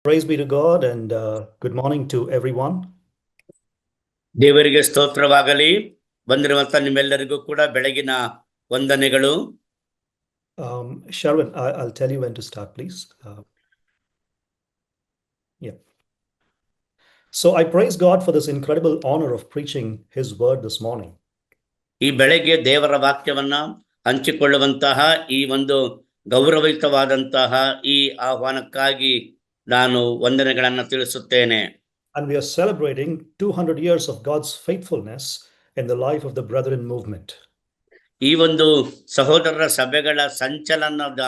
Praise be to God and good morning to everyone. ದೇವರಿಗೆ ಸ್ತೋತ್ರವಾಗಲಿ. ಬಂದಿರುವಂತ ನಿಮ್ಮೆಲ್ಲರಿಗೂ ಕೂಡ ಬೆಳಗಿನ ವಂದನೆಗಳು. Sharwin, I'll tell you when to start, please. Yeah. So I praise God for this incredible honor of preaching His word this morning. ಈ ಬೆಳಗ್ಗೆ ದೇವರ ವಾಕ್ಯವನ್ನ ಹಂಚಿಕೊಳ್ಳುವಂತಹ ಈ ಒಂದು ಗೌರವಯುತವಾದಂತಹ ಈ ಆಹ್ವಾನಕ್ಕಾಗಿ ನಾನು ವಂದನೆಗಳನ್ನು ತಿಳಿಸುತ್ತೇನೆ. And we are celebrating 200 years of God's faithfulness in the life of the Brethren movement. ಈ ಒಂದು ಸಹೋದರರ ಸಭೆಗಳ ಸಂಚಲನದ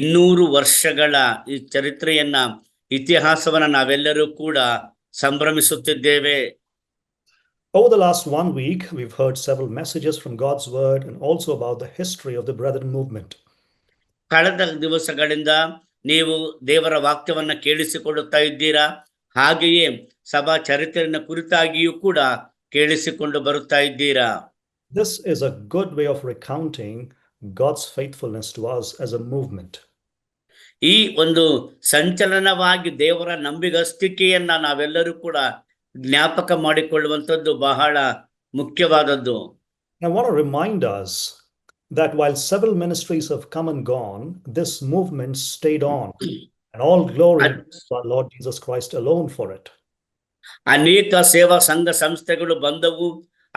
200 ವರ್ಷಗಳ ಈ ಚರಿತ್ರೆಯನ್ನ ಇತಿಹಾಸವನ್ನ ನಾವೆಲ್ಲರೂ ಕೂಡ ಸಂಭ್ರಮಿಸುತ್ತಿದ್ದೇವೆ. Over the last 1 week, we've heard several messages from God's word and also about the history of the Brethren movement. ಕಳೆದ ದಿವಸಗಳಿಂದ ನೀವು ದೇವರ ವಾಕ್ಯವನ್ನ ಕೇಳಿಸಿಕೊಳ್ಳುತ್ತಾ ಇದ್ದೀರಾ. ಹಾಗೆಯೇ ಸಭಾ ಚರಿತ್ರೆಯ ಕುರಿತಾಗಿಯೂ ಕೂಡ ಕೇಳಿಸಿಕೊಂಡು ಬರುತ್ತಾ ಇದ್ದೀರಾ. This is a good way of recounting God's faithfulness to us as a movement. ಈ ಒಂದು ಸಂಚಲನವಾಗಿ ದೇವರ ನಂಬಿಗಸ್ತಿಕೆಯನ್ನ ನಾವೆಲ್ಲರೂ ಕೂಡ ಜ್ಞಾಪಕ ಮಾಡಿಕೊಳ್ಳುವಂಥದ್ದು ಬಹಳ ಮುಖ್ಯವಾದದ್ದು. I want to remind us that while several ministries have come and gone, this movement stayed on, and all glory to our Lord Jesus Christ alone for it. ಅನೇಕ ಸೇವಾ ಸಂಘ ಸಂಸ್ಥೆಗಳು ಬಂದವು,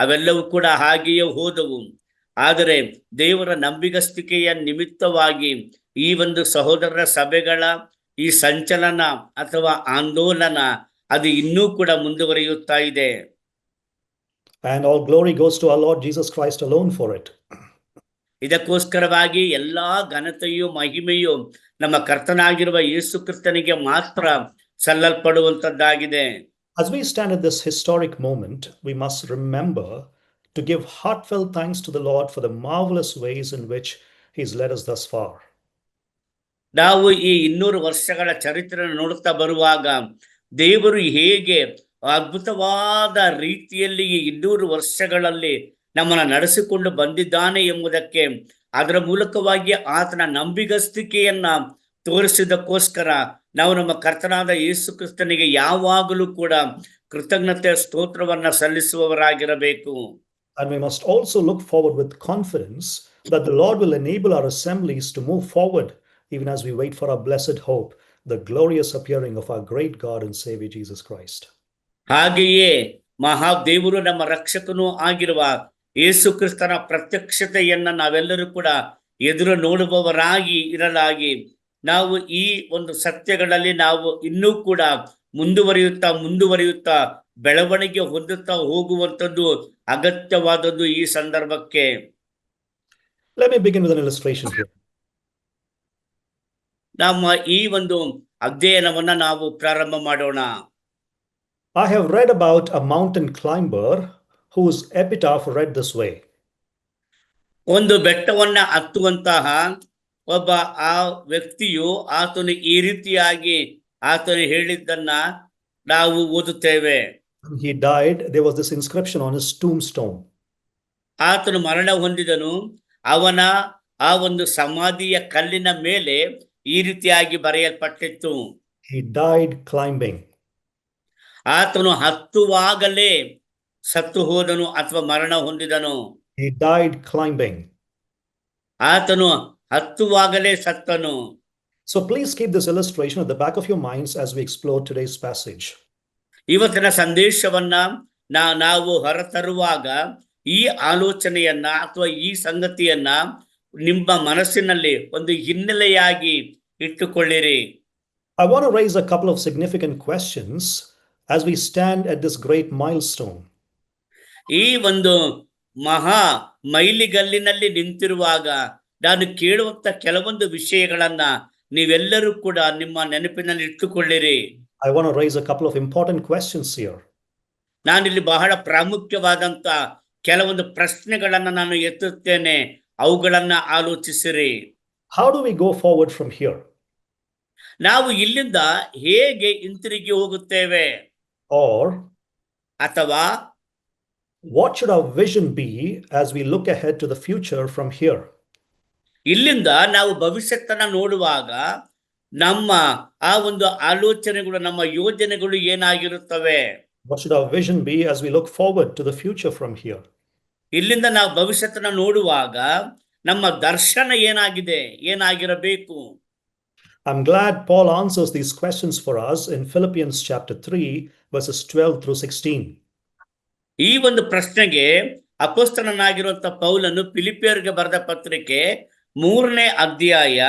ಅವೆಲ್ಲವೂ ಕೂಡ ಹಾಗೆಯೇ ಹೋದವು. ಆದರೆ ದೇವರ ನಂಬಿಗಸ್ತಿಕೆಯ ನಿಮಿತ್ತವಾಗಿ ಈ ಒಂದು ಸಹೋದರರ ಸಭೆಗಳ ಈ ಸಂಚಲನ ಅಥವಾ ಆಂದೋಲನ ಅದು ಇನ್ನೂ ಕೂಡ ಮುಂದುವರಿಯುತ್ತಾ ಇದೆ. And all glory goes to our Lord Jesus Christ alone for it. ಇದಕ್ಕೋಸ್ಕರವಾಗಿ ಎಲ್ಲಾ ಘನತೆಯು ಮಹಿಮೆಯು ನಮ್ಮ ಕರ್ತನಾಗಿರುವ ಯೇಸು ಕ್ರಿಸ್ತನಿಗೆ ಮಾತ್ರ ಸಲ್ಲಲ್ಪಡುವಂತದ್ದಾಗಿದೆ. As we stand at this historic moment, we must remember to give heartfelt thanks to the Lord for the marvelous ways in which He's led us thus far. ನಾವು ಈ 200 ವರ್ಷಗಳ ಚರಿತ್ರೆಯನ್ನು ನೋಡುತ್ತಾ ಬರುವಾಗ ದೇವರು ಹೇಗೆ ಅದ್ಭುತವಾದ ರೀತಿಯಲ್ಲಿ ಈ 200 ವರ್ಷಗಳಲ್ಲಿ ನಮ್ಮನ್ನು ನಡೆಸಿಕೊಂಡು ಬಂದಿದ್ದಾನೆ ಎಂಬುದಕ್ಕೆ ಅದರ ಮೂಲಕವಾಗಿ ಆತನ ನಂಬಿಗಸ್ತಿಕೆಯನ್ನ ತೋರಿಸಿದಕ್ಕೋಸ್ಕರ ನಾವು ನಮ್ಮ ಕರ್ತನಾದ ಯೇಸು ಕ್ರಿಸ್ತನಿಗೆ ಯಾವಾಗಲೂ ಕೂಡ ಕೃತಜ್ಞತೆ ಸ್ತೋತ್ರವನ್ನ ಸಲ್ಲಿಸುವವರಾಗಿರಬೇಕು. And we must also look forward with confidence that the Lord will enable our assemblies to move forward even as we wait for our blessed hope, the glorious appearing of our great God and Savior Jesus Christ. ಹಾಗೆಯೇ ಮಹಾದೇವರು ನಮ್ಮ ರಕ್ಷಕನೂ ಆಗಿರುವ ಯೇಸು ಕ್ರಿಸ್ತನ ಪ್ರತ್ಯಕ್ಷತೆಯನ್ನ ನಾವೆಲ್ಲರೂ ಕೂಡ ಎದುರು ನೋಡುವವರಾಗಿ ಇರಲಾಗಿ ನಾವು ಈ ಒಂದು ಸತ್ಯಗಳಲ್ಲಿ ನಾವು ಇನ್ನೂ ಕೂಡ ಮುಂದುವರಿಯುತ್ತಾ ಬೆಳವಣಿಗೆ ಹೊಂದುತ್ತಾ ಹೋಗುವಂಥದ್ದು ಅಗತ್ಯವಾದದ್ದು ಈ ಸಂದರ್ಭಕ್ಕೆ. Let me begin with an illustration here. ನಮ್ಮ ಈ ಒಂದು ಅಧ್ಯಯನವನ್ನ ನಾವು ಪ್ರಾರಂಭ ಮಾಡೋಣ. I have read about a mountain climber whose epitaph read this way. ಒಂದು ಬೆಟ್ಟವನ್ನ ಹತ್ತುವಂತಹ ಒಬ್ಬ ಆ ವ್ಯಕ್ತಿಯು ಆತನು ಈ ರೀತಿಯಾಗಿ ಆತನು ಹೇಳಿದ್ದನ್ನ ನಾವು ಓದುತ್ತೇವೆ. He died. There was this inscription on his tombstone. ಆತನು ಮರಣ ಹೊಂದಿದನು. ಅವನ ಆ ಒಂದು ಸಮಾಧಿಯ ಕಲ್ಲಿನ ಮೇಲೆ ಈ ರೀತಿಯಾಗಿ ಬರೆಯಲ್ಪಟ್ಟಿತ್ತು. He died climbing. ಆತನು ಹತ್ತುವಾಗಲೇ ಸತ್ತು ಹೋದನು ಅಥವಾ ಮರಣ ಹೊಂದಿದನು. He died climbing. ಆತನು ಹತ್ತುವಾಗಲೇ ಸತ್ತನು. So please keep this illustration at the back of your minds as we explore today's passage. ಇವತ್ತಿನ ಸಂದೇಶವನ್ನ ನಾವು ಹೊರತರುವಾಗ ಈ ಆಲೋಚನೆಯನ್ನ ಅಥವಾ ಈ ಸಂಗತಿಯನ್ನ ನಿಮ್ಮ ಮನಸ್ಸಿನಲ್ಲಿ ಒಂದು ಹಿನ್ನೆಲೆಯಾಗಿ ಇಟ್ಟುಕೊಳ್ಳಿರಿ. I want to raise a couple of significant questions as we stand at this great milestone. ಈ ಒಂದು ಮಹಾ ಮೈಲಿಗಲ್ಲಿನಲ್ಲಿ ನಿಂತಿರುವಾಗ ನಾನು ಕೇಳುವಂತ ಕೆಲವೊಂದು ವಿಷಯಗಳನ್ನ ನೀವೆಲ್ಲರೂ ಕೂಡ ನಿಮ್ಮ ನೆನಪಿನಲ್ಲಿ ಇಟ್ಟುಕೊಳ್ಳಿರಿ. I want to raise a couple of important questions here. ನಾನಿಲ್ಲಿ ಬಹಳ ಪ್ರಾಮುಖ್ಯವಾದಂತ ಕೆಲವೊಂದು ಪ್ರಶ್ನೆಗಳನ್ನ ನಾನು ಎತ್ತುತ್ತೇನೆ, ಅವುಗಳನ್ನ ಆಲೋಚಿಸಿರಿ. How do we go forward from here? ನಾವು ಇಲ್ಲಿಂದ ಹೇಗೆ ಹಿಂತಿರುಗಿ ಹೋಗುತ್ತೇವೆ? Or ಅಥವಾ what should our vision be as we look ahead to the future from here? ಇಲ್ಲಿಂದ ನಾವು ಭವಿಷ್ಯತ್ತನ್ನ ನೋಡುವಾಗ ನಮ್ಮ ಆ ಒಂದು ಆಲೋಚನೆಗಳು, ನಮ್ಮ ಯೋಜನೆಗಳು ಏನಾಗಿರುತ್ತವೆ? What should our vision be as we look forward to the future from here? ಇಲ್ಲಿಂದ ನಾವು ಭವಿಷ್ಯತನ್ನ ನೋಡುವಾಗ ನಮ್ಮ ದರ್ಶನ ಏನಾಗಿದೆ, ಏನಾಗಿರಬೇಕು? I'm glad Paul answers these questions for us in Philippians chapter 3, verses 12 through 16. ಈ ಒಂದು ಪ್ರಶ್ನೆಗೆ ಅಪೊಸ್ತಲನಾಗಿರುವಂತ ಪೌಲನು ಫಿಲಿಪಿಯರಿಗೆ ಬರೆದ ಪತ್ರಿಕೆ 3ನೇ ಅಧ್ಯಾಯ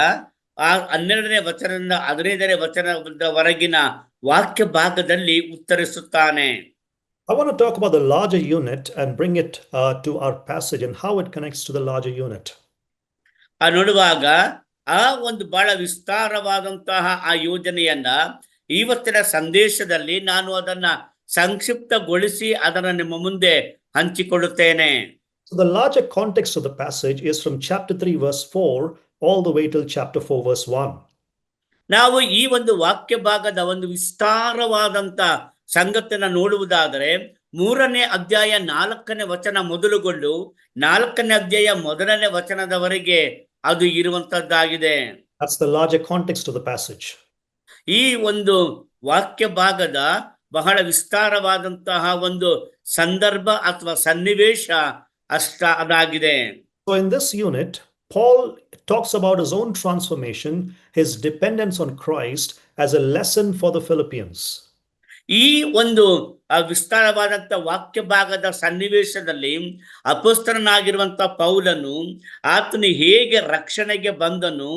12ನೇ ವಚನದಿಂದ 15ನೇ ವಚನದವರೆಗಿನ ವಾಕ್ಯ ಭಾಗದಲ್ಲಿ ಉತ್ತರಿಸುತ್ತಾನೆ. I want to talk about the larger unit and bring it to our passage and how it connects to the larger unit. ನೋಡುವಾಗ ಆ ಒಂದು ಬಹಳ ವಿಸ್ತಾರವಾದಂತಹ ಆ ಯೋಜನೆಯನ್ನ ಇವತ್ತಿನ ಸಂದೇಶದಲ್ಲಿ ನಾನು ಅದನ್ನ ಸಂಕ್ಷಿಪ್ತಗೊಳಿಸಿ ಅದನ್ನು ನಿಮ್ಮ ಮುಂದೆ ಹಂಚಿಕೊಳ್ಳುತ್ತೇನೆ. So the larger context of the passage is from chapter 3 verse 4 all the way till chapter 4 verse 1. ನಾವು ಈ ಒಂದು ವಾಕ್ಯ ಭಾಗದ ಒಂದು ವಿಸ್ತಾರವಾದಂತ ಸಂಗತಿಯನ್ನ ನೋಡುವುದಾದರೆ 3ನೇ ಅಧ್ಯಾಯ 4ನೇ ವಚನ ಮೊದಲುಗೊಂಡು 4ನೇ ಅಧ್ಯಾಯ 1ನೇ ವಚನದವರೆಗೆ ಅದು ಇರುವಂತದ್ದಾಗಿದೆ. That's the larger context of the passage. ಈ ಒಂದು ವಾಕ್ಯ ಭಾಗದ ಬಹಳ ವಿಸ್ತಾರವಾದಂತಹ ಒಂದು ಸಂದರ್ಭ ಅಥವಾ ಸನ್ನಿವೇಶ ಅದಾಗಿದೆ. So in this unit, Paul talks about his own transformation, his dependence on Christ as a lesson for the Philippians. ಈ ಒಂದು ವಿಸ್ತಾರವಾದಂತ ವಾಕ್ಯ ಭಾಗದ ಸನ್ನಿವೇಶದಲ್ಲಿ ಅಪೊಸ್ತಲನಾಗಿರುವಂತ ಪೌಲನು ಆತನು ಹೇಗೆ ರಕ್ಷಣೆಗೆ ಬಂದನು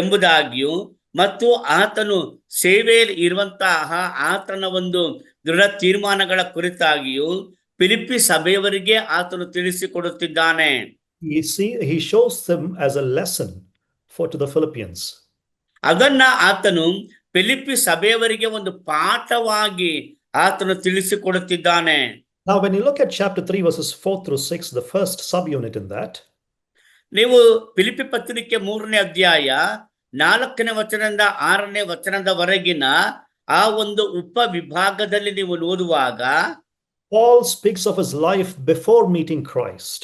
ಎಂಬುದಾಗಿಯೂ ಮತ್ತು ಆತನು ಸೇವೆಯಲ್ಲಿ ಇರುವಂತಹ ಆತನ ಒಂದು ದೃಢ ತೀರ್ಮಾನಗಳ ಕುರಿತಾಗಿಯೂ ಫಿಲಿಪ್ಪಿ ಸಭೆಯವರಿಗೆ ಆತನು ತಿಳಿಸಿಕೊಡುತ್ತಿದ್ದಾನೆ. He shows them as a lesson to the Philippians. ಅದನ್ನ ಆತನು ಫಿಲಿಪ್ಪಿ ಸಭೆಯವರಿಗೆ ಒಂದು ಪಾಠವಾಗಿ ಆತನು ತಿಳಿಸಿಕೊಡುತ್ತಿದ್ದಾನೆ. Now when you look at chapter 3 verses 4 through 6, the first subunit in that, ನೀವು ಫಿಲಿಪ್ಪಿ ಪತ್ರಿಕೆ 3ನೇ ಅಧ್ಯಾಯ 4ನೇ ವಚನದಿಂದ 6ನೇ ವಚನದವರೆಗಿನ ಆ ಒಂದು ಉಪ ವಿಭಾಗದಲ್ಲಿ ನೀವು ಓದುವಾಗ Paul speaks of his life before meeting Christ.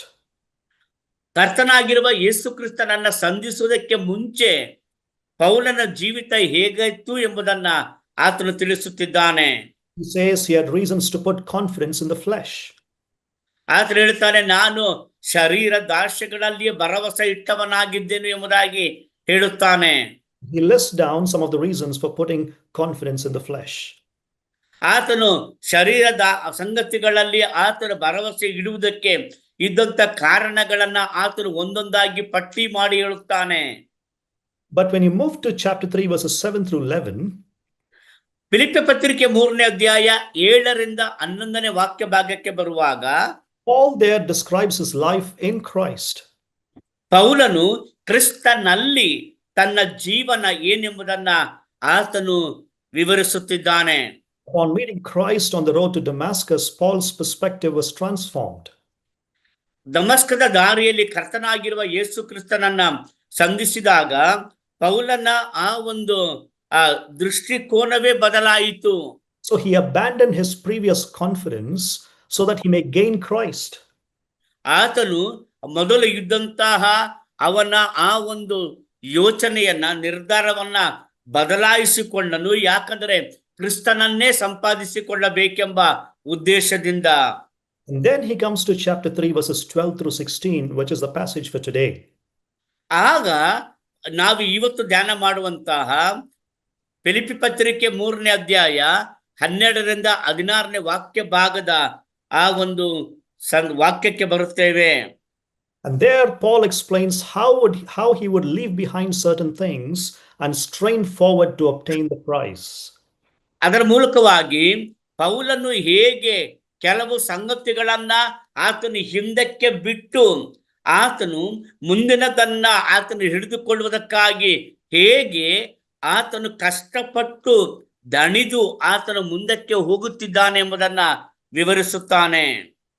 ಕರ್ತನಾಗಿರುವ ಯೇಸು ಕ್ರಿಸ್ತನನ್ನ ಸಂಧಿಸುವುದಕ್ಕೆ ಮುಂಚೆ ಪೌಲನ ಜೀವಿತ ಹೇಗಿತ್ತು ಎಂಬುದನ್ನ ಆತನು ತಿಳಿಸುತ್ತಿದ್ದಾನೆ. He says he had reasons to put confidence in the flesh. ಆತನು ಹೇಳ್ತಾನೆ, ನಾನು ಶರೀರ ದಾಸ್ಯಗಳಲ್ಲಿ ಭರವಸೆ ಇಟ್ಟವನಾಗಿದ್ದೇನೆ ಎಂಬುದಾಗಿ ಹೇಳುತ್ತಾನೆ. He lists down some of the reasons for putting confidence in the flesh. ಆತನು ಶರೀರದ ಸಂಗತಿಗಳಲ್ಲಿ ಆತನು ಭರವಸೆ ಇಡುವುದಕ್ಕೆ ಇದ್ದಂತ ಕಾರಣಗಳನ್ನ ಆತನು ಒಂದೊಂದಾಗಿ ಪಟ್ಟಿ ಮಾಡಿ ಹೇಳುತ್ತಾನೆ. But when you move to chapter 3 verses 7 through 11, Philippi ಪತ್ರಿಕೆ 3ನೇ ಅಧ್ಯಾಯ 7ರಿಂದ 11ನೇ ವಾಕ್ಯ ಭಾಗಕ್ಕೆ ಬರುವಾಗ Paul there describes his life in Christ. ಪೌಲನು ಕ್ರಿಸ್ತನಲ್ಲಿ ತನ್ನ ಜೀವನ ಏನೆಂಬುದನ್ನ ಆತನು ವಿವರಿಸುತ್ತಿದ್ದಾನೆ. Upon meeting Christ on the road to Damascus, Paul's perspective was transformed. ದಮಸ್ಕದ ದಾರಿಯಲ್ಲಿ ಕರ್ತನಾಗಿರುವ ಯೇಸು ಕ್ರಿಸ್ತನನ್ನ ಸಂಧಿಸಿದಾಗ ಪೌಲನ ಆ ಒಂದು ದೃಷ್ಟಿಕೋನವೇ ಬದಲಾಯಿತು. So he abandoned his previous confidence so that he may gain Christ. ಆತನು ಮೊದಲು ಇದ್ದಂತಹ ಅವನ ಆ ಒಂದು ಯೋಚನೆಯನ್ನ ನಿರ್ಧಾರವನ್ನ ಬದಲಾಯಿಸಿಕೊಂಡನು. ಯಾಕಂದ್ರೆ ಕ್ರಿಸ್ತನನ್ನೇ ಸಂಪಾದಿಸಿಕೊಳ್ಳಬೇಕೆಂಬ ಉದ್ದೇಶದಿಂದ. And then he comes to chapter 3 verses 12 through 16, which is the passage for today. ಆಗ ನಾವು ಇವತ್ತು ಧ್ಯಾನ ಮಾಡುವಂತಹ ಫಿಲಿಪ್ಪಿ ಪತ್ರಿಕೆ 3ನೇ ಅಧ್ಯಾಯ 12ರಿಂದ 16ನೇ ವಾಕ್ಯ ಭಾಗದ ಆ ಒಂದು ವಾಕ್ಯಕ್ಕೆ ಬರುತ್ತೇವೆ. And there Paul explains how he would leave behind certain things and strain forward to obtain the prize. ಅದರ ಮೂಲಕವಾಗಿ ಪೌಲನು ಹೇಗೆ ಕೆಲವು ಸಂಗತಿಗಳನ್ನ ಆತನು ಹಿಂದಕ್ಕೆ ಬಿಟ್ಟು ಆತನು ಮುಂದಿನದನ್ನ ಆತನು ಹಿಡಿದುಕೊಳ್ಳುವುದಕ್ಕಾಗಿ ಹೇಗೆ ಆತನು ಕಷ್ಟಪಟ್ಟು ದಣಿದು ಆತನು ಮುಂದಕ್ಕೆ ಹೋಗುತ್ತಿದ್ದಾನೆ ಎಂಬುದನ್ನ ವಿವರಿಸುತ್ತಾನೆ.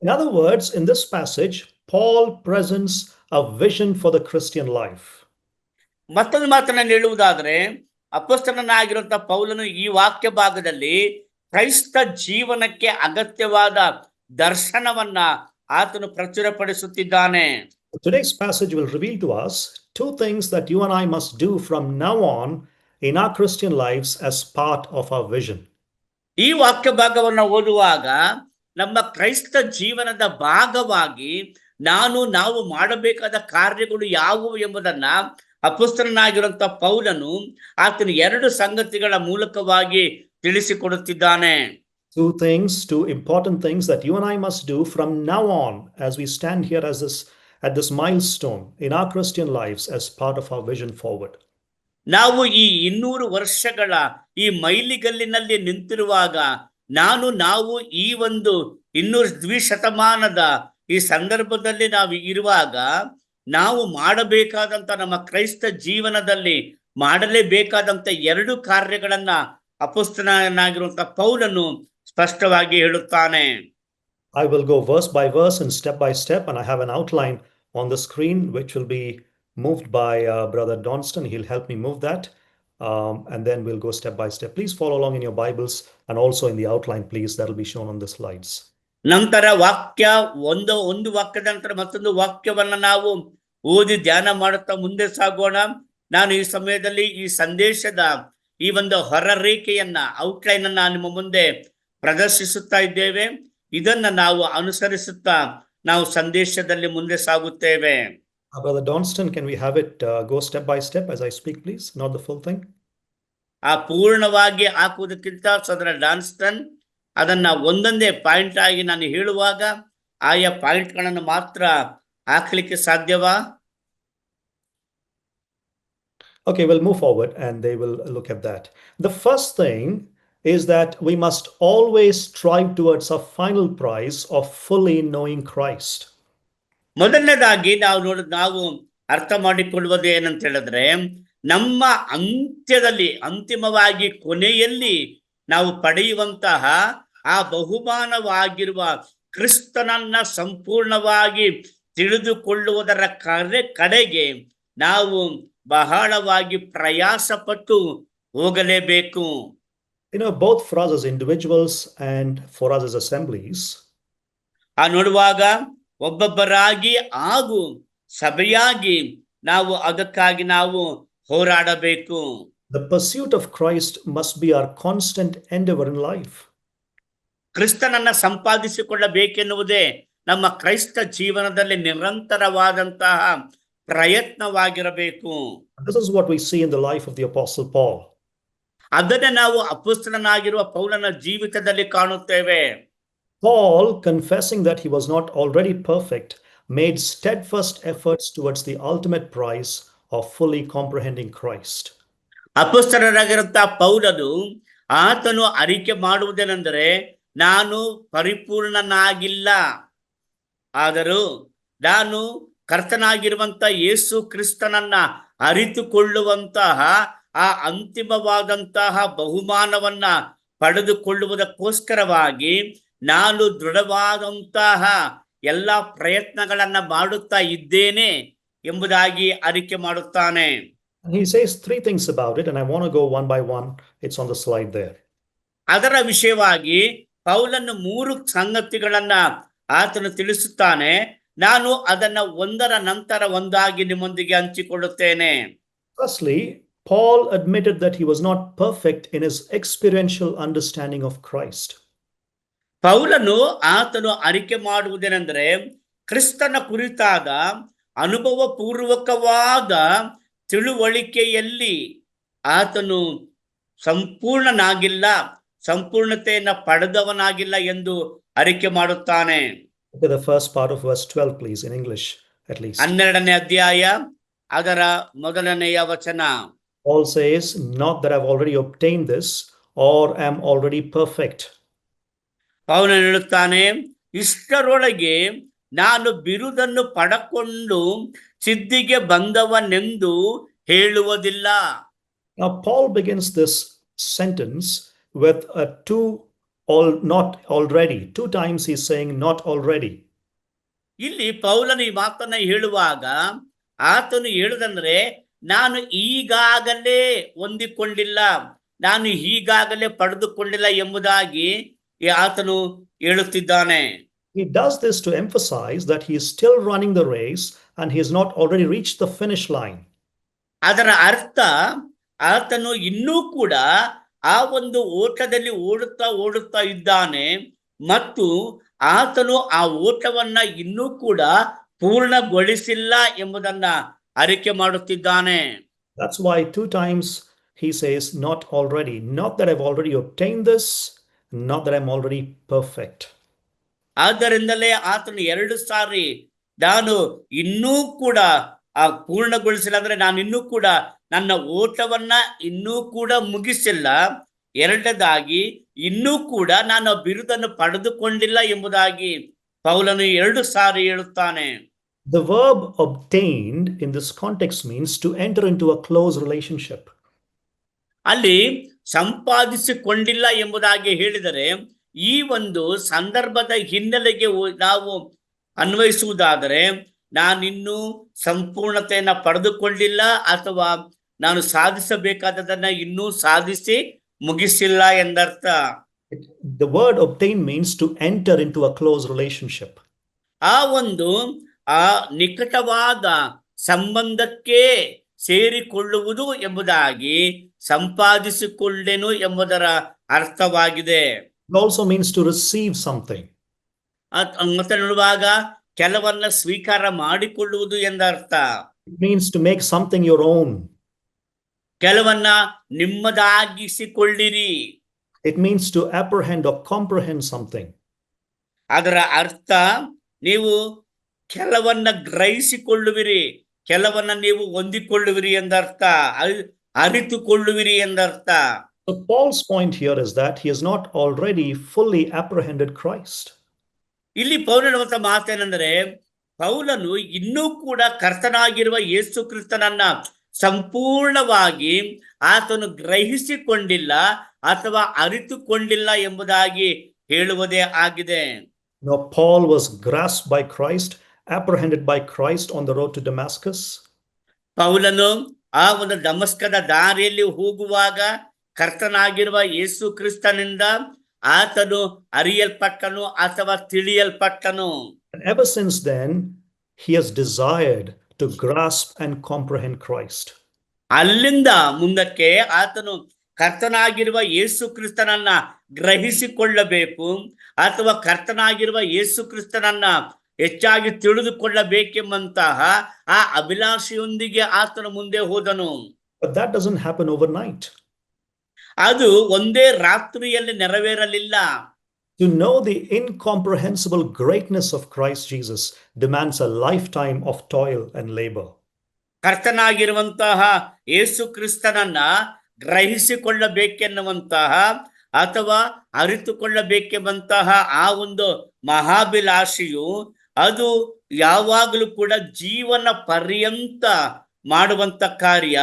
In other words, in this passage, Paul presents a vision for the Christian life. ಮತ್ತೊಂದು ಮಾತನ್ನ ಹೇಳುವುದಾದರೆ ಅಪೊಸ್ತಲನಾಗಿರುವಂತಹ ಪೌಲನು ಈ ವಾಕ್ಯ ಭಾಗದಲ್ಲಿ ಕ್ರೈಸ್ತ ಜೀವನಕ್ಕೆ ಅಗತ್ಯವಾದ ದರ್ಶನವನ್ನ ಆತನು ಪ್ರಚುರಪಡಿಸುತ್ತಿದ್ದಾನೆ. Today's passage will reveal to us two things that you and I must do from now on in our Christian lives as part of our vision. ಈ ವಾಕ್ಯ ಭಾಗವನ್ನು ಓದುವಾಗ ನಮ್ಮ ಕ್ರೈಸ್ತ ಜೀವನದ ಭಾಗವಾಗಿ ನಾವು ಮಾಡಬೇಕಾದ ಕಾರ್ಯಗಳು ಯಾವುವು ಎಂಬುದನ್ನ ಅಪೊಸ್ತಲನಾಗಿರುವಂತ ಪೌಲನು ಆತನ ಎರಡು ಸಂಗತಿಗಳ ಮೂಲಕವಾಗಿ ತಿಳಿಸಿಕೊಡುತ್ತಿದ್ದಾನೆ. Two important things that you and I must do from now on as we stand here at this milestone in our Christian lives as part of our vision forward. ನಾವು ಈ 200 ವರ್ಷಗಳ ಈ ಮೈಲಿಗಲ್ಲಿನಲ್ಲಿ ನಿಂತಿರುವಾಗ ನಾವು ಈ ಒಂದು 200 ಶತಮಾನದ ಈ ಸಂದರ್ಭದಲ್ಲಿ ನಾವು ಇರುವಾಗ ನಾವು ಮಾಡಬೇಕಾದಂತ ನಮ್ಮ ಕ್ರೈಸ್ತ ಜೀವನದಲ್ಲಿ ಮಾಡಲೇಬೇಕಾದಂತ ಎರಡು ಕಾರ್ಯಗಳನ್ನ ಅಪೊಸ್ತಲನಾಗಿರುವಂತ ಪೌಲನು ಸ್ಪಷ್ಟವಾಗಿ ಹೇಳುತ್ತಾನೆ. I will go verse by verse and step by step, and I have an outline on the screen which will be moved by Brother Donston. He'll help me move that, and then we'll go step by step. Please follow along in your Bibles and also in the outline, please. That'll be shown on the slides. ನಂತರ ವಾಕ್ಯ ಒಂದು ವಾಕ್ಯದ ನಂತರ ಮತ್ತೊಂದು ವಾಕ್ಯವನ್ನ ನಾವು ಓದಿ ಧ್ಯಾನ ಮಾಡುತ್ತಾ ಮುಂದೆ ಸಾಗೋಣ. ನಾನು ಈ ಸಮಯದಲ್ಲಿ ಈ ಸಂದೇಶದ ಈ ಒಂದು ಹೊರರೇಖೆಯನ್ನ ಔಟ್ಲೈನ್ ಅನ್ನ ನಿಮ್ಮ ಮುಂದೆ ಪ್ರದರ್ಶಿಸುತ್ತಾ ಇದ್ದೇವೆ. ಇದನ್ನ ನಾವು ಅನುಸರಿಸುತ್ತಾ ನಾವು ಸಂದೇಶದಲ್ಲಿ ಮುಂದೆ ಸಾಗುತ್ತೇವೆ. Brother Donston, can we have it go step by step as I speak, please? Not the full thing. ಪೂರ್ಣವಾಗಿ ಹಾಕುವುದಕ್ಕಿಂತ ಸೋದರ ಡಾನ್ಸ್ಟನ್ ಅದನ್ನ ಒಂದೊಂದೇ ಪಾಯಿಂಟ್ ಆಗಿ ನಾನು ಹೇಳುವಾಗ ಆಯಾ ಪಾಯಿಂಟ್ಗಳನ್ನು ಮಾತ್ರ ಹಾಕ್ಲಿಕ್ಕೆ ಸಾಧ್ಯವಾ? Okay, we'll move forward and they will look at that. The first thing is that we must always strive towards our final prize of fully knowing Christ. ಮೊದಲನೇದಾಗಿ ನಾವು ಅರ್ಥ ಮಾಡಿಕೊಳ್ಳುವುದು ಏನಂತ ಹೇಳಿದ್ರೆ, ನಮ್ಮ ಅಂತಿಮವಾಗಿ ಕೊನೆಯಲ್ಲಿ ನಾವು ಪಡೆಯುವಂತಹ ಆ ಬಹುಮಾನವಾಗಿರುವ ಕ್ರಿಸ್ತನನ್ನ ಸಂಪೂರ್ಣವಾಗಿ ತಿಳಿದುಕೊಳ್ಳುವುದರ ಕಡೆಗೆ ನಾವು ಬಹಳವಾಗಿ ಪ್ರಯಾಸ ಪಟ್ಟು ಹೋಗಲೇಬೇಕು. Both for us as individuals and for us as assemblies. ನೋಡುವಾಗ ಒಬ್ಬೊಬ್ಬರಾಗಿ ಹಾಗೂ ಸಭೆಯಾಗಿ ನಾವು ಅದಕ್ಕಾಗಿ ನಾವು ಹೋರಾಡಬೇಕು. The pursuit of Christ must be our constant endeavor in life. ಕ್ರಿಸ್ತನನ್ನ ಸಂಪಾದಿಸಿಕೊಳ್ಳಬೇಕೆನ್ನುವುದೇ ನಮ್ಮ ಕ್ರೈಸ್ತ ಜೀವನದಲ್ಲಿ ನಿರಂತರವಾದಂತಹ ಪ್ರಯತ್ನವಾಗಿರಬೇಕು. This is what we see in the life of the Apostle Paul. ಅದನ್ನೇ ನಾವು ಅಪೊಸ್ತಲನಾಗಿರುವ ಪೌಲನ ಜೀವಿತದಲ್ಲಿ ಕಾಣುತ್ತೇವೆ. Paul, confessing that he was not already perfect, made steadfast efforts towards the ultimate prize of fully comprehending Christ. ಅಪೊಸ್ತಲನಾಗಿರುವಂತಹ ಪೌಲನು ಆತನು ಅರಿಕೆ ಮಾಡುವುದೇನೆಂದರೆ, ನಾನು ಪರಿಪೂರ್ಣನಾಗಿಲ್ಲ, ಆದರೂ ನಾನು ಕರ್ತನಾಗಿರುವಂತ ಯೇಸು ಕ್ರಿಸ್ತನನ್ನ ಅರಿತುಕೊಳ್ಳುವಂತಹ ಆ ಅಂತಿಮವಾದಂತಹ ಬಹುಮಾನವನ್ನ ಪಡೆದುಕೊಳ್ಳುವುದಕ್ಕೋಸ್ಕರವಾಗಿ ನಾನು ದೃಢವಾದಂತಹ ಎಲ್ಲ ಪ್ರಯತ್ನಗಳನ್ನ ಮಾಡುತ್ತಾ ಇದ್ದೇನೆ ಎಂಬುದಾಗಿ ಅರಿಕೆ ಮಾಡುತ್ತಾನೆ. He says three things about it, and I want to go one by one. It's on the slide there. ಅದರ ವಿಷಯವಾಗಿ ಪೌಲನು 3 ಸಂಗತಿಗಳನ್ನ ಆತನು ತಿಳಿಸುತ್ತಾನೆ. ನಾನು ಅದನ್ನ ಒಂದರ ನಂತರ ಒಂದಾಗಿ ನಿಮ್ಮೊಂದಿಗೆ ಹಂಚಿಕೊಳ್ಳುತ್ತೇನೆ. Firstly, Paul admitted that he was not perfect in his experiential understanding of Christ. ಪೌಲನು ಆತನು ಅರಿಕೆ ಮಾಡುವುದೇನೆಂದರೆ, ಕ್ರಿಸ್ತನ ಕುರಿತಾದ ಅನುಭವ ಪೂರ್ವಕವಾದ ತಿಳುವಳಿಕೆಯಲ್ಲಿ ಆತನು ಸಂಪೂರ್ಣನಾಗಿಲ್ಲ, ಸಂಪೂರ್ಣತೆಯನ್ನ ಪಡೆದವನಾಗಿಲ್ಲ ಎಂದು ಅರಿಕೆ ಮಾಡುತ್ತಾನೆ. Look at the first part of verse 12, please, in English at least. 12ನೇ ಅಧ್ಯಾಯ ಅದರ ಮೊದಲನೆಯ ವಚನ. Paul says, not that I've already obtained this or am already perfect. ಪೌಲನು ಹೇಳುತ್ತಾನೆ, ಇಷ್ಟರೊಳಗೆ ನಾನು ಬಿರುದನ್ನು ಪಡಕೊಂಡು ಸಿದ್ಧಿಗೆ ಬಂದವನೆಂದು ಹೇಳುವುದಿಲ್ಲ. Now Paul begins this sentence with not already. 2 times he's saying not already. ಇಲ್ಲಿ ಪೌಲನು ಈ ಮಾತನ್ನ ಹೇಳುವಾಗ ಆತನು ಹೇಳುದಂದ್ರೆ, ನಾನು ಈಗಾಗಲೇ ಹೊಂದಿಕೊಂಡಿಲ್ಲ, ನಾನು ಈಗಾಗಲೇ ಪಡೆದುಕೊಂಡಿಲ್ಲ ಎಂಬುದಾಗಿ ಆತನು ಹೇಳುತ್ತಿದ್ದಾನೆ. He does this to emphasize that he is still running the race and he has not already reached the finish line. ಅದರ ಅರ್ಥ ಆತನು ಇನ್ನೂ ಕೂಡ ಆ ಒಂದು ಓಟದಲ್ಲಿ ಓಡುತ್ತಾ ಇದ್ದಾನೆ ಮತ್ತು ಆತನು ಆ ಓಟವನ್ನ ಇನ್ನೂ ಕೂಡ ಪೂರ್ಣಗೊಳಿಸಿಲ್ಲ ಎಂಬುದನ್ನ ಅರಿಕೆ ಮಾಡುತ್ತಿದ್ದಾನೆ. That's why two times he says, not already, not that I've already obtained this, not that I'm already perfect. ಆದ್ದರಿಂದಲೇ ಆತನು 2 ಸಾರಿ ನಾನು ಇನ್ನೂ ಕೂಡ ಪೂರ್ಣಗೊಳಿಸಿಲ್ಲ, ಅಂದ್ರೆ ನಾನು ಇನ್ನೂ ಕೂಡ ನನ್ನ ಓಟವನ್ನ ಇನ್ನೂ ಕೂಡ ಮುಗಿಸಿಲ್ಲ. ಎರಡನೇದಾಗಿ ಇನ್ನೂ ಕೂಡ ನಾನು ಬಿರುದನ್ನು ಪಡೆದುಕೊಂಡಿಲ್ಲ ಎಂಬುದಾಗಿ ಪೌಲನು 2 ಸಾರಿ ಹೇಳುತ್ತಾನೆ. The verb obtained in this context means to enter into a close relationship. ಅಲ್ಲಿ ಸಂಪಾದಿಸಿಕೊಂಡಿಲ್ಲ ಎಂಬುದಾಗಿ ಹೇಳಿದರೆ ಈ ಒಂದು ಸಂದರ್ಭದ ಹಿನ್ನೆಲೆಗೆ ನಾವು ಅನ್ವಯಿಸುವುದಾದರೆ ನಾನಿನ್ನೂ ಸಂಪೂರ್ಣತೆಯನ್ನ ಪಡೆದುಕೊಂಡಿಲ್ಲ ಅಥವಾ ನಾನು ಸಾಧಿಸಬೇಕಾದದನ್ನ ಇನ್ನೂ ಸಾಧಿಸಿ ಮುಗಿಸಿಲ್ಲ ಎಂದರ್ಥ. The word obtain means to enter into a close relationship. ಆ ಒಂದು ನಿಕಟವಾದ ಸಂಬಂಧಕ್ಕೆ ಸೇರಿಕೊಳ್ಳುವುದು ಎಂಬುದಾಗಿ ಸಂಪಾದಿಸಿಕೊಂಡೆನು ಎಂಬುದರ ಅರ್ಥವಾಗಿದೆ. It also means to receive something. ಮತ್ತೆ ನೋಡುವಾಗ ಕೆಲವನ್ನ ಸ್ವೀಕಾರ ಮಾಡಿಕೊಳ್ಳುವುದು ಎಂದರ್ಥ. It means to make something your own. ಕೆಲವನ್ನ ನಿಮ್ಮದಾಗಿಸಿಕೊಳ್ಳಿರಿ. It means to apprehend or comprehend something. ಅದರ ಅರ್ಥ ನೀವು ಕೆಲವನ್ನ ಗ್ರಹಿಸಿಕೊಳ್ಳುವಿರಿ, ಕೆಲವನ್ನ ನೀವು ಹೊಂದಿಕೊಳ್ಳುವಿರಿ ಎಂದರ್ಥ, ಅರಿತುಕೊಳ್ಳುವಿರಿ ಎಂದರ್ಥ. So Paul's point here is that he has not already fully apprehended Christ. ಇಲ್ಲಿ ಪೌಲನ ಮಾತೇನೆಂದರೆ ಪೌಲನು ಇನ್ನೂ ಕೂಡ ಕರ್ತನಾಗಿರುವ ಯೇಸು ಕ್ರಿಸ್ತನನ್ನ ಸಂಪೂರ್ಣವಾಗಿ ಆತನು ಗ್ರಹಿಸಿಕೊಂಡಿಲ್ಲ ಅಥವಾ ಅರಿತುಕೊಂಡಿಲ್ಲ ಎಂಬುದಾಗಿ ಹೇಳುವುದೇ ಆಗಿದೆ. Now Paul was grasped by Christ, apprehended by Christ on the road to Damascus. ಪೌಲನು ಆ ಒಂದು ದಮಸ್ಕದ ದಾರಿಯಲ್ಲಿ ಹೋಗುವಾಗ ಕರ್ತನಾಗಿರುವ ಯೇಸು ಕ್ರಿಸ್ತನಿಂದ ಆತನು ಅರಿಯಲ್ಪಟ್ಟನು ಅಥವಾ ತಿಳಿಯಲ್ಪಟ್ಟನು. And ever since then, he has desired to grasp and comprehend Christ. ಅಲ್ಲಿಂದ ಮುಂದಕ್ಕೆ ಆತನು ಕರ್ತನಾಗಿರುವ ಯೇಸು ಕ್ರಿಸ್ತನನ್ನ ಗ್ರಹಿಸಿಕೊಳ್ಳಬೇಕು ಅಥವಾ ಕರ್ತನಾಗಿರುವ ಯೇಸು ಕ್ರಿಸ್ತನನ್ನ ಹೆಚ್ಚಾಗಿ ತಿಳಿದುಕೊಳ್ಳಬೇಕೆಂಬಂತಹ ಆ ಅಭಿಲಾಷೆಯೊಂದಿಗೆ ಆತನು ಮುಂದೆ ಹೋದನು. But that doesn't happen overnight. ಅದು ಒಂದೇ ರಾತ್ರಿಯಲ್ಲಿ ನೆರವೇರಲಿಲ್ಲ. To know the incomprehensible greatness of Christ Jesus demands a lifetime of toil and labor. ಕರ್ತನಾಗಿರುವಂತಹ ಯೇಸು ಕ್ರಿಸ್ತನನ್ನ ಗ್ರಹಿಸಿಕೊಳ್ಳಬೇಕೆನ್ನುವಂತಹ ಅಥವಾ ಅರಿತುಕೊಳ್ಳಬೇಕೆಂಬಂತಹ ಆ ಒಂದು ಮಹಾಭಿಲಾಷೆಯು ಅದು ಯಾವಾಗಲೂ ಕೂಡ ಜೀವನ ಪರ್ಯಂತ ಮಾಡುವಂತ ಕಾರ್ಯ.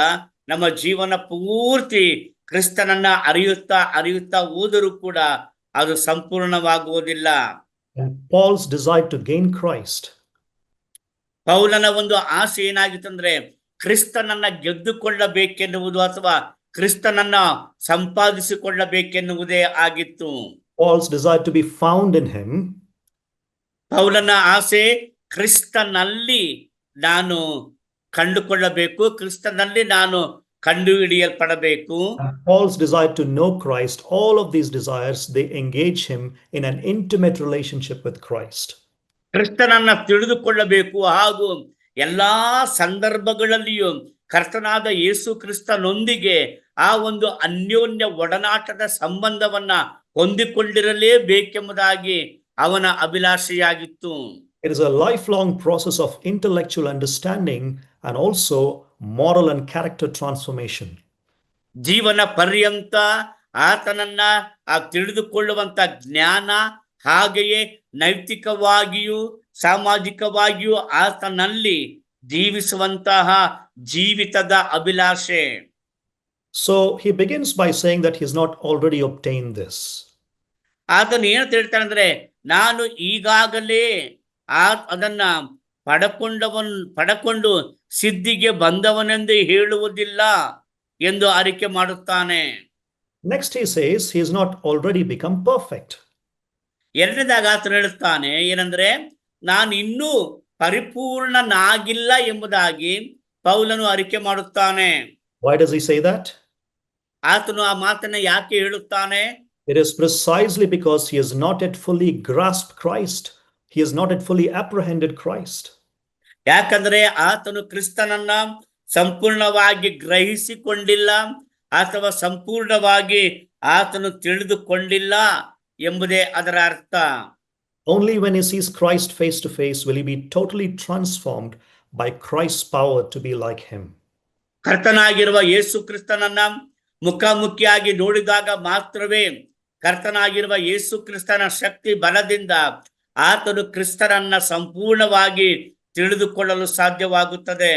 ನಮ್ಮ ಜೀವನ ಪೂರ್ತಿ ಕ್ರಿಸ್ತನನ್ನ ಅರಿಯುತ್ತಾ ಹೋದರೂ ಕೂಡ ಅದು ಸಂಪೂರ್ಣವಾಗುವುದಿಲ್ಲ. And Paul's desire to gain Christ, ಪೌಲನ ಒಂದು ಆಸೆ ಏನಾಗಿತ್ತಂದ್ರೆ ಕ್ರಿಸ್ತನನ್ನ ಗೆದ್ದುಕೊಳ್ಳಬೇಕೆನ್ನುವುದು ಅಥವಾ ಕ್ರಿಸ್ತನನ್ನ ಸಂಪಾದಿಸಿಕೊಳ್ಳಬೇಕೆನ್ನುವುದೇ ಆಗಿತ್ತು. Paul's desire to be found in him, ಪೌಲನ ಆಸೆ ಕ್ರಿಸ್ತನಲ್ಲಿ ನಾನು ಕಂಡುಕೊಳ್ಳಬೇಕು, ಕ್ರಿಸ್ತನಲ್ಲಿ ನಾನು ಕಂಡುಹಿಡಿಯಲ್ಪಡಬೇಕು. and Paul's desire to know Christ, all of these desires, they engage him in an intimate relationship with Christ. ಕ್ರಿಸ್ತನನ್ನ ತಿಳಿದುಕೊಳ್ಳಬೇಕು ಹಾಗೂ ಎಲ್ಲಾ ಸಂದರ್ಭಗಳಲ್ಲಿಯೂ ಕರ್ತನಾದ ಯೇಸು ಕ್ರಿಸ್ತನೊಂದಿಗೆ ಆ ಒಂದು ಅನ್ಯೋನ್ಯ ಒಡನಾಟದ ಸಂಬಂಧವನ್ನ ಹೊಂದಿಕೊಂಡಿರಲೇಬೇಕೆಂಬುದಾಗಿ ಅವನ ಅಭಿಲಾಷೆಯಾಗಿತ್ತು. It is a lifelong process of intellectual understanding and also moral and character transformation. ಜೀವನ ಪರ್ಯಂತ ಆತನನ್ನ ತಿಳಿದುಕೊಳ್ಳುವಂತ ಜ್ಞಾನ ಹಾಗೆಯೇ ನೈತಿಕವಾಗಿಯೂ ಸಾಮಾಜಿಕವಾಗಿಯೂ ಆತನಲ್ಲಿ ಜೀವಿಸುವಂತಹ ಜೀವಿತದ ಅಭಿಲಾಷೆ. So he begins by saying that he has not already obtained this. ಆತನು ಏನು ಹೇಳ್ತಾನೆ ಅಂದ್ರೆ ನಾನು ಈಗಾಗಲೇ ಅದನ್ನ ಪಡಕೊಂಡು ಸಿದ್ಧಿಗೆ ಬಂದವನೆಂದು ಹೇಳುವುದಿಲ್ಲ ಎಂದು ಅರಿಕೆ ಮಾಡುತ್ತಾನೆ. Next he says he has not already become perfect. ಎರಡನೇದಾಗ ಆತನು ಹೇಳುತ್ತಾನೆ ಏನಂದ್ರೆ ನಾನು ಇನ್ನೂ ಪರಿಪೂರ್ಣನಾಗಿಲ್ಲ ಎಂಬುದಾಗಿ ಪೌಲನು ಅರಿಕೆ ಮಾಡುತ್ತಾನೆ. Why does he say that? ಆತನು ಆ ಮಾತನ್ನ ಯಾಕೆ ಹೇಳುತ್ತಾನೆ? It is precisely because he has not yet fully grasped Christ. He has not yet fully apprehended Christ. ಯಾಕಂದ್ರೆ ಆತನು ಕ್ರಿಸ್ತನನ್ನ ಸಂಪೂರ್ಣವಾಗಿ ಗ್ರಹಿಸಿಕೊಂಡಿಲ್ಲ ಅಥವಾ ಸಂಪೂರ್ಣವಾಗಿ ಆತನು ತಿಳಿದುಕೊಂಡಿಲ್ಲ ಎಂಬುದೇ ಅದರ ಅರ್ಥ. Only when he sees Christ face to face will he be totally transformed by Christ's power to be like him. ಕರ್ತನಾಗಿರುವ ಯೇಸು ಕ್ರಿಸ್ತನನ್ನ ಮುಖಾಮುಖಿಯಾಗಿ ನೋಡಿದಾಗ ಮಾತ್ರವೇ ಕರ್ತನಾಗಿರುವ ಯೇಸು ಕ್ರಿಸ್ತನ ಶಕ್ತಿ ಬಲದಿಂದ ಆತನು ಕ್ರಿಸ್ತನನ್ನ ಸಂಪೂರ್ಣವಾಗಿ ತಿಳಿದುಕೊಳ್ಳಲು ಸಾಧ್ಯವಾಗುತ್ತದೆ.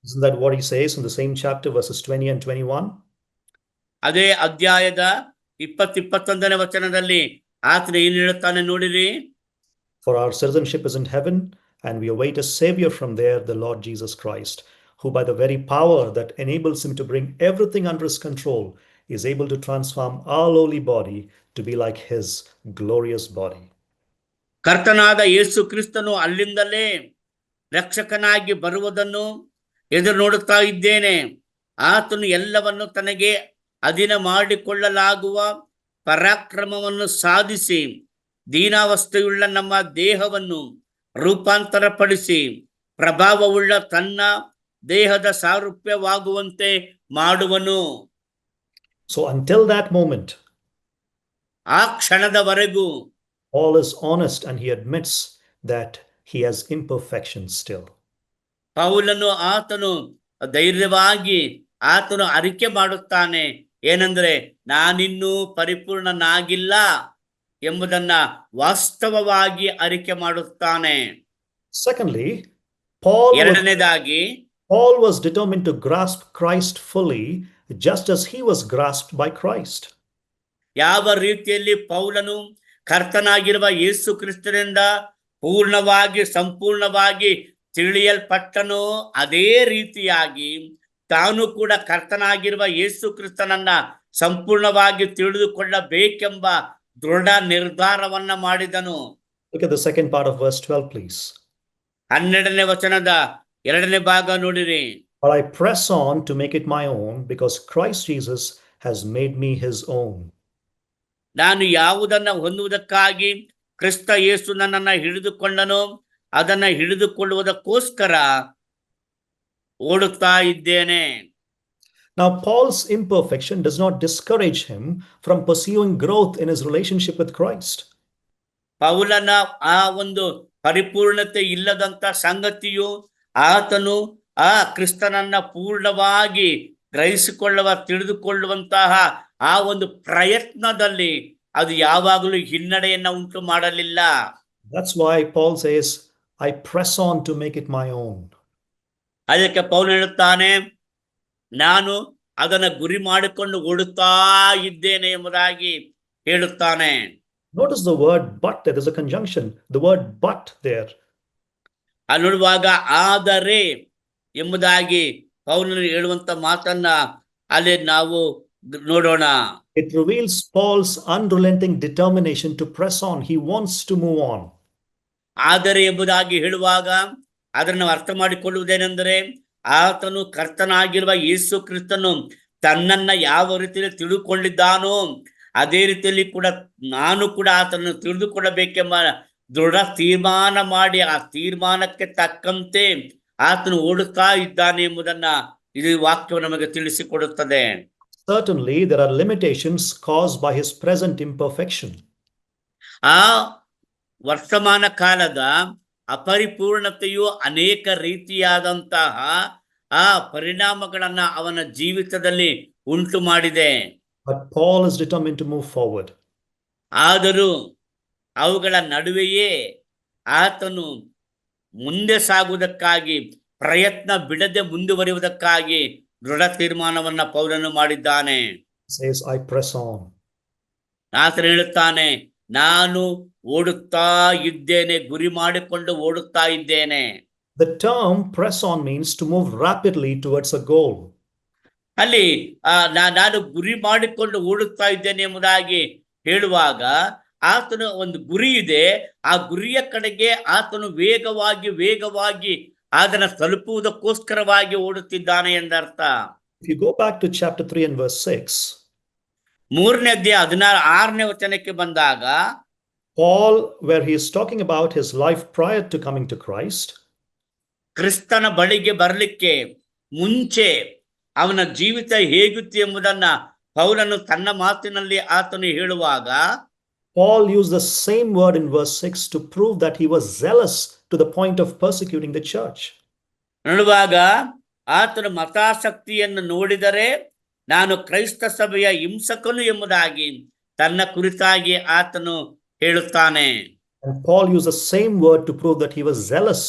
Isn't that what he says in the same chapter, verses 20 and 21? ಅದೇ ಅಧ್ಯಾಯದ 20-21ನೇ ವಚನದಲ್ಲಿ ಆತನು ಏನು ಹೇಳುತ್ತಾನೆ ನೋಡಿರಿ. For our citizenship is in heaven, and we await a Savior from there, the Lord Jesus Christ, who by the very power that enables him to bring everything under his control is able to transform our lowly body to be like his glorious body. ಕರ್ತನಾದ ಯೇಸು ಕ್ರಿಸ್ತನು ಅಲ್ಲಿಂದಲೇ ರಕ್ಷಕನಾಗಿ ಬರುವುದನ್ನು ಎದುರು ನೋಡುತ್ತಾ ಇದ್ದೇನೆ. ಆತನು ಎಲ್ಲವನ್ನು ತನಗೆ ಅಧೀನ ಮಾಡಿಕೊಳ್ಳಲಾಗುವ ಪರಾಕ್ರಮವನ್ನು ಸಾಧಿಸಿ ದೀನಾವಸ್ಥೆಯುಳ್ಳ ನಮ್ಮ ದೇಹವನ್ನು ರೂಪಾಂತರಪಡಿಸಿ ಪ್ರಭಾವವುಳ್ಳ ತನ್ನ ದೇಹದ ಸಾರೂಪ್ಯವಾಗುವಂತೆ ಮಾಡುವನು. So until that moment, ಆ ಕ್ಷಣದವರೆಗೂ Paul is honest and he admits that he has imperfections still. ಪೌಲನು ಆತನು ಧೈರ್ಯವಾಗಿ ಆತನು ಅರಿಕೆ ಮಾಡುತ್ತಾನೆ. ಏನಂದ್ರೆ ನಾನಿನ್ನೂ ಪರಿಪೂರ್ಣನಾಗಿಲ್ಲ ಎಂಬುದನ್ನ ವಾಸ್ತವವಾಗಿ ಅರಿಕೆ ಮಾಡುತ್ತಾನೆ. Secondly, ಎರಡನೇದಾಗಿ Paul was determined to grasp Christ fully, just as he was grasped by Christ. ಯಾವ ರೀತಿಯಲ್ಲಿ ಪೌಲನು ಕರ್ತನಾಗಿರುವ ಯೇಸು ಕ್ರಿಸ್ತನಿಂದ ಪೂರ್ಣವಾಗಿ ಸಂಪೂರ್ಣವಾಗಿ ತಿಳಿಯಲ್ಪಟ್ಟನೋ ಅದೇ ರೀತಿಯಾಗಿ ತಾನು ಕೂಡ ಕರ್ತನಾಗಿರುವ ಯೇಸು ಕ್ರಿಸ್ತನನ್ನ ಸಂಪೂರ್ಣವಾಗಿ ತಿಳಿದುಕೊಳ್ಳಬೇಕೆಂಬ ದೃಢ ನಿರ್ಧಾರವನ್ನ ಮಾಡಿದನು. Look at the second part of verse 12, please. 12ನೇ ವಚನದ 2ನೇ ಭಾಗ ನೋಡಿರಿ. But I press on to make it my own, because Christ Jesus has made me his own. ನಾನು ಯಾವುದನ್ನ ಹೊಂದುವುದಕ್ಕಾಗಿ ಕ್ರಿಸ್ತ ಯೇಸು ನನ್ನನ್ನ ಹಿಡಿದುಕೊಂಡನೋ ಅದನ್ನ ಹಿಡಿದುಕೊಳ್ಳುವುದಕ್ಕೋಸ್ಕರ ಓಡುತ್ತಾ ಇದ್ದೇನೆ. Now, Paul's imperfection does not discourage him from pursuing growth in his relationship with Christ. ಪೌಲನ ಆ ಒಂದು ಪರಿಪೂರ್ಣತೆ ಇಲ್ಲದಂತ ಸಂಗತಿಯು ಆತನು ಆ ಕ್ರಿಸ್ತನನ್ನ ಪೂರ್ಣವಾಗಿ ಗ್ರಹಿಸಿಕೊಳ್ಳುವ ತಿಳಿದುಕೊಳ್ಳುವಂತಹ ಆ ಒಂದು ಪ್ರಯತ್ನದಲ್ಲಿ ಅದು ಯಾವಾಗಲೂ ಹಿನ್ನಡೆಯನ್ನ ಉಂಟು ಮಾಡಲಿಲ್ಲ. That's why Paul says, I press on to make it my own. ಅದಕ್ಕೆ ಪೌಲ ಹೇಳುತ್ತಾನೆ, ನಾನು ಅದನ್ನ ಗುರಿ ಮಾಡಿಕೊಂಡು ಓಡುತ್ತಾ ಇದ್ದೇನೆ ಎಂಬುದಾಗಿ ಹೇಳುತ್ತಾನೆ. Notice the word but. There is a conjunction. The word but there. ಅಲ್ಲಿ ನೋಡುವಾಗ ಆದರೆ ಎಂಬುದಾಗಿ ಪೌಲನು ಹೇಳುವಂತ ಮಾತನ್ನ ಅಲ್ಲಿ ನಾವು ನೋಡೋಣ. It reveals Paul's unrelenting determination to press on. He wants to move on. ಆದರೆ ಎಂಬುದಾಗಿ ಹೇಳುವಾಗ ಅದನ್ನು ಅರ್ಥ ಮಾಡಿಕೊಳ್ಳುವುದೇನೆಂದರೆ ಆತನು ಕರ್ತನಾಗಿರುವ ಯೇಸು ಕ್ರಿಸ್ತನು ತನ್ನನ್ನ ಯಾವ ರೀತಿಯಲ್ಲಿ ತಿಳಿದುಕೊಂಡಿದ್ದಾನೋ ಅದೇ ರೀತಿಯಲ್ಲಿ ಕೂಡ ನಾನು ಕೂಡ ಆತನನ್ನು ತಿಳಿದುಕೊಳ್ಳಬೇಕೆಂಬ ದೃಢ ತೀರ್ಮಾನ ಮಾಡಿ ಆ ತೀರ್ಮಾನಕ್ಕೆ ತಕ್ಕಂತೆ ಆತನು ಓಡುತ್ತಾ ಇದ್ದಾನೆ ಎಂಬುದನ್ನ ಇದು ವಾಕ್ಯವು ನಮಗೆ ತಿಳಿಸಿಕೊಡುತ್ತದೆ. Certainly, there are limitations caused by his present imperfection. ಆ ವರ್ತಮಾನ ಕಾಲದ ಅಪರಿಪೂರ್ಣತೆಯು ಅನೇಕ ರೀತಿಯಾದಂತಹ ಆ ಪರಿಣಾಮಗಳನ್ನ ಅವನ ಜೀವಿತದಲ್ಲಿ ಉಂಟು ಮಾಡಿದೆ. But Paul is determined to move forward. ಆದರೂ ಅವುಗಳ ನಡುವೆಯೇ ಆತನು ಮುಂದೆ ಸಾಗುವುದಕ್ಕಾಗಿ ಪ್ರಯತ್ನ ಬಿಡದೆ ಮುಂದುವರಿಯುವುದಕ್ಕಾಗಿ ದೃಢ ತೀರ್ಮಾನವನ್ನ ಪೌಲನು ಮಾಡಿದ್ದಾನೆ. Says, I press on. ಆತನು ಹೇಳುತ್ತಾನೆ, ನಾನು ಓಡುತ್ತಾ ಇದ್ದೇನೆ, ಗುರಿ ಮಾಡಿಕೊಂಡು ಓಡುತ್ತಾ ಇದ್ದೇನೆ. The term press on means to move rapidly towards a goal. ಅಲ್ಲಿ ನಾನು ಗುರಿ ಮಾಡಿಕೊಂಡು ಓಡುತ್ತಾ ಇದ್ದೇನೆ ಎಂಬುದಾಗಿ ಹೇಳುವಾಗ ಆತನು ಒಂದು ಗುರಿ ಇದೆ, ಆ ಗುರಿಯ ಕಡೆಗೆ ಆತನು ವೇಗವಾಗಿ ಅದನ್ನು ತಲುಪುವುದಕ್ಕೋಸ್ಕರವಾಗಿ ಓಡುತ್ತಿದ್ದಾನೆ ಎಂದರ್ಥ. If you go back to chapter 3 and verse 6, ಮೂರನೇ ಅಧ್ಯಾಯ 6ನೇ ವಚನಕ್ಕೆ ಬಂದಾಗ Paul, where he is talking about his life prior to coming to Christ, ಕ್ರಿಸ್ತನ ಬಳಿಗೆ ಬರಲಿಕ್ಕೆ ಮುಂಚೆ ಅವನ ಜೀವಿತ ಹೇಗಿತ್ತು ಎಂಬುದನ್ನ ಪೌಲನು ತನ್ನ ಮಾತಿನಲ್ಲಿ ಆತನು ಹೇಳುವಾಗ Paul used the same word in verse 6 to prove that he was zealous to the point of persecuting the church. ನೋಡುವಾಗ ಆತನ ಮತಾಸಕ್ತಿಯನ್ನು ನೋಡಿದರೆ ನಾನು ಕ್ರೈಸ್ತ ಸಭೆಯ ಹಿಂಸಕನು ಎಂಬುದಾಗಿ ತನ್ನ ಕುರಿತಾಗಿ ಆತನು ಹೇಳುತ್ತಾನೆ. And Paul used the same word to prove that he was zealous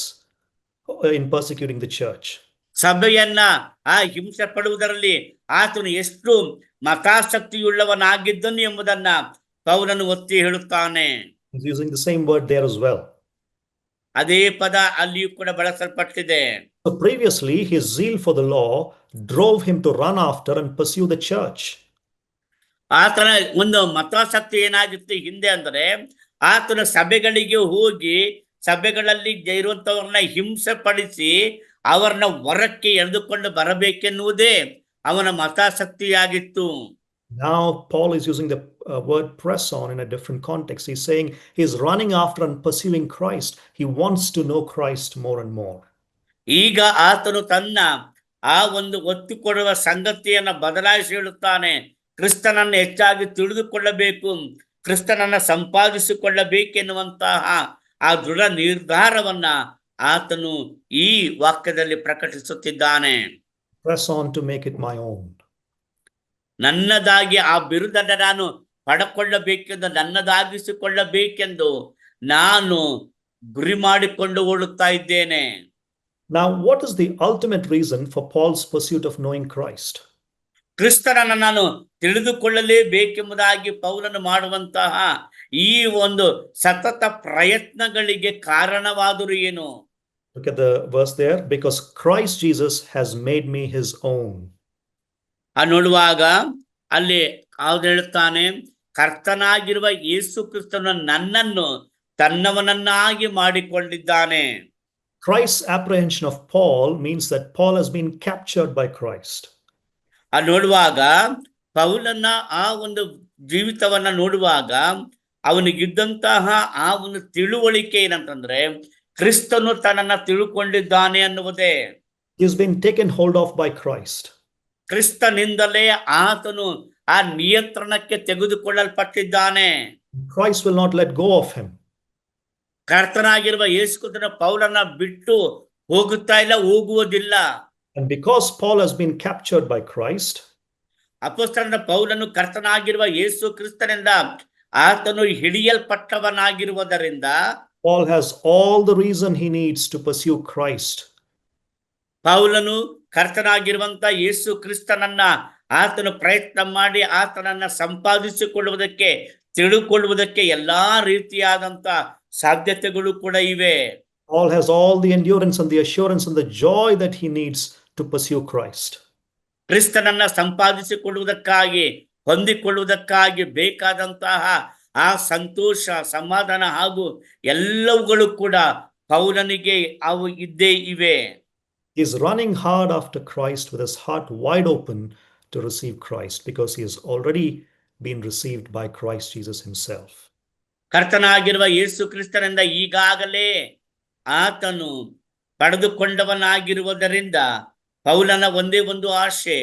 in persecuting the church. ಸಭೆಯನ್ನ ಹಿಂಸೆ ಪಡುವುದರಲ್ಲಿ ಆತನು ಎಷ್ಟು ಮತಾಸಕ್ತಿಯುಳ್ಳವನಾಗಿದ್ದನು ಎಂಬುದನ್ನ ಪೌಲನು ಒತ್ತಿ ಹೇಳುತ್ತಾನೆ. He's using the same word there as well. ಅದೇ ಪದ ಅಲ್ಲಿಯೂ ಕೂಡ ಬಳಸಲ್ಪಟ್ಟಿದೆ. So previously, his zeal for the law drove him to run after and pursue the church. ಆತನ ಒಂದು ಮತಾಸಕ್ತಿ ಏನಾಗಿತ್ತು ಹಿಂದೆ ಅಂದರೆ ಆತನ ಸಭೆಗಳಿಗೆ ಹೋಗಿ ಸಭೆಗಳಲ್ಲಿ ಇರುವಂತವ್ರನ್ನ ಹಿಂಸೆ ಪಡಿಸಿ ಅವರನ್ನ ಹೊರಕ್ಕೆ ಎಳೆದುಕೊಂಡು ಬರಬೇಕೆನ್ನುವುದೇ ಅವನ ಮತಾಸಕ್ತಿಯಾಗಿತ್ತು. Now Paul is using the word press on in a different context. He's saying he's running after and pursuing Christ. He wants to know Christ more and more. ಈಗ ಆತನು ತನ್ನ ಆ ಒಂದು ಒತ್ತು ಕೊಡುವ ಸಂಗತಿಯನ್ನ ಬದಲಾಯಿಸಿ ಹೇಳುತ್ತಾನೆ. ಕ್ರಿಸ್ತನನ್ನು ಹೆಚ್ಚಾಗಿ ತಿಳಿದುಕೊಳ್ಳಬೇಕು, ಕ್ರಿಸ್ತನನ್ನ ಸಂಪಾದಿಸಿಕೊಳ್ಳಬೇಕೆನ್ನುವಂತಹ ಆ ದೃಢ ನಿರ್ಧಾರವನ್ನ ಆತನು ಈ ವಾಕ್ಯದಲ್ಲಿ ಪ್ರಕಟಿಸುತ್ತಿದ್ದಾನೆ. Press on to make it my own. ನನ್ನದಾಗಿ ಆ ಬಿರುದನ್ನು ನಾನು ಪಡಕೊಳ್ಳಬೇಕೆಂದು ನನ್ನದಾಗಿಸಿಕೊಳ್ಳಬೇಕೆಂದು ನಾನು ಗುರಿ ಮಾಡಿಕೊಂಡು ಓಡುತ್ತಾ ಇದ್ದೇನೆ. Now, what is the ultimate reason for Paul's pursuit of knowing Christ? ಕ್ರಿಸ್ತನನ್ನು ನಾನು ತಿಳಿದುಕೊಳ್ಳಲೇಬೇಕೆಂಬುದಾಗಿ ಪೌಲನು ಮಾಡುವಂತಹ ಈ ಒಂದು ಸತತ ಪ್ರಯತ್ನಗಳಿಗೆ ಕಾರಣವಾದರೂ ಏನು? Look at the verse there. Because Christ Jesus has made me his own. ನೋಡುವಾಗ ಅಲ್ಲಿ ಯಾವ್ದು ಹೇಳುತ್ತಾನೆ? ಕರ್ತನಾಗಿರುವ ಯೇಸು ಕ್ರಿಸ್ತನು ನನ್ನನ್ನು ತನ್ನವನನ್ನಾಗಿ ಮಾಡಿಕೊಂಡಿದ್ದಾನೆ. Christ's apprehension of Paul means that Paul has been captured by Christ. ನೋಡುವಾಗ ಪೌಲನ ಆ ಒಂದು ಜೀವಿತವನ್ನ ನೋಡುವಾಗ ಅವನಿಗಿದ್ದಂತಹ ಆ ಒಂದು ತಿಳುವಳಿಕೆ ಏನಂತಂದ್ರೆ ಕ್ರಿಸ್ತನು ತನ್ನನ್ನ ತಿಳುಕೊಂಡಿದ್ದಾನೆ ಅನ್ನುವುದೇ. He's been taken hold of by Christ. ಕ್ರಿಸ್ತನಿಂದಲೇ ಆತನು ಆ ನಿಯಂತ್ರಣಕ್ಕೆ ತೆಗೆದುಕೊಳ್ಳಲ್ಪಟ್ಟಿದ್ದಾನೆ. Christ will not let go of him. ಕರ್ತನಾಗಿರುವ ಯೇಸು ಕ್ರಿಸ್ತನ ಪೌಲನ ಬಿಟ್ಟು ಹೋಗುತ್ತಾ ಇಲ್ಲ, ಹೋಗುವುದಿಲ್ಲ. And because Paul has been captured by Christ, ಅಪೊಸ್ತಲನಾದ ಪೌಲನು ಕರ್ತನಾಗಿರುವ ಯೇಸು ಕ್ರಿಸ್ತನಿಂದ ಆತನು ಹಿಡಿಯಲ್ಪಟ್ಟವನಾಗಿರುವುದರಿಂದ Paul has all the reason he needs to pursue Christ. ಪೌಲನು ಕರ್ತನಾಗಿರುವಂತ ಯೇಸು ಕ್ರಿಸ್ತನನ್ನ ಆತನು ಪ್ರಯತ್ನ ಮಾಡಿ ಆತನನ್ನ ಸಂಪಾದಿಸಿಕೊಳ್ಳುವುದಕ್ಕೆ ತಿಳಿದುಕೊಳ್ಳುವುದಕ್ಕೆ ಎಲ್ಲಾ ರೀತಿಯಾದಂತ ಸಾಧ್ಯತೆಗಳು ಕೂಡ ಇವೆ. Paul has all the endurance and the assurance and the joy that he needs to pursue Christ. ಕ್ರಿಸ್ತನನ್ನ ಸಂಪಾದಿಸಿಕೊಳ್ಳುವುದಕ್ಕಾಗಿ ಹೊಂದಿಕೊಳ್ಳುವುದಕ್ಕಾಗಿ ಬೇಕಾದಂತಹ ಆ ಸಂತೋಷ, ಸಮಾಧಾನ ಹಾಗೂ ಎಲ್ಲವುಗಳು ಕೂಡ ಪೌಲನಿಗೆ ಅವು ಇದ್ದೇ ಇವೆ. He is running hard after Christ with his heart wide open to receive Christ because he has already been received by Christ Jesus himself. ಕರ್ತನಾಗಿರುವ ಯೇಸು ಕ್ರಿಸ್ತನಿಂದ ಈಗಾಗಲೇ ಆತನು ಪಡೆದುಕೊಂಡವನಾಗಿರುವುದರಿಂದ ಪೌಲನ ಒಂದೇ ಒಂದು ಆಶೆ,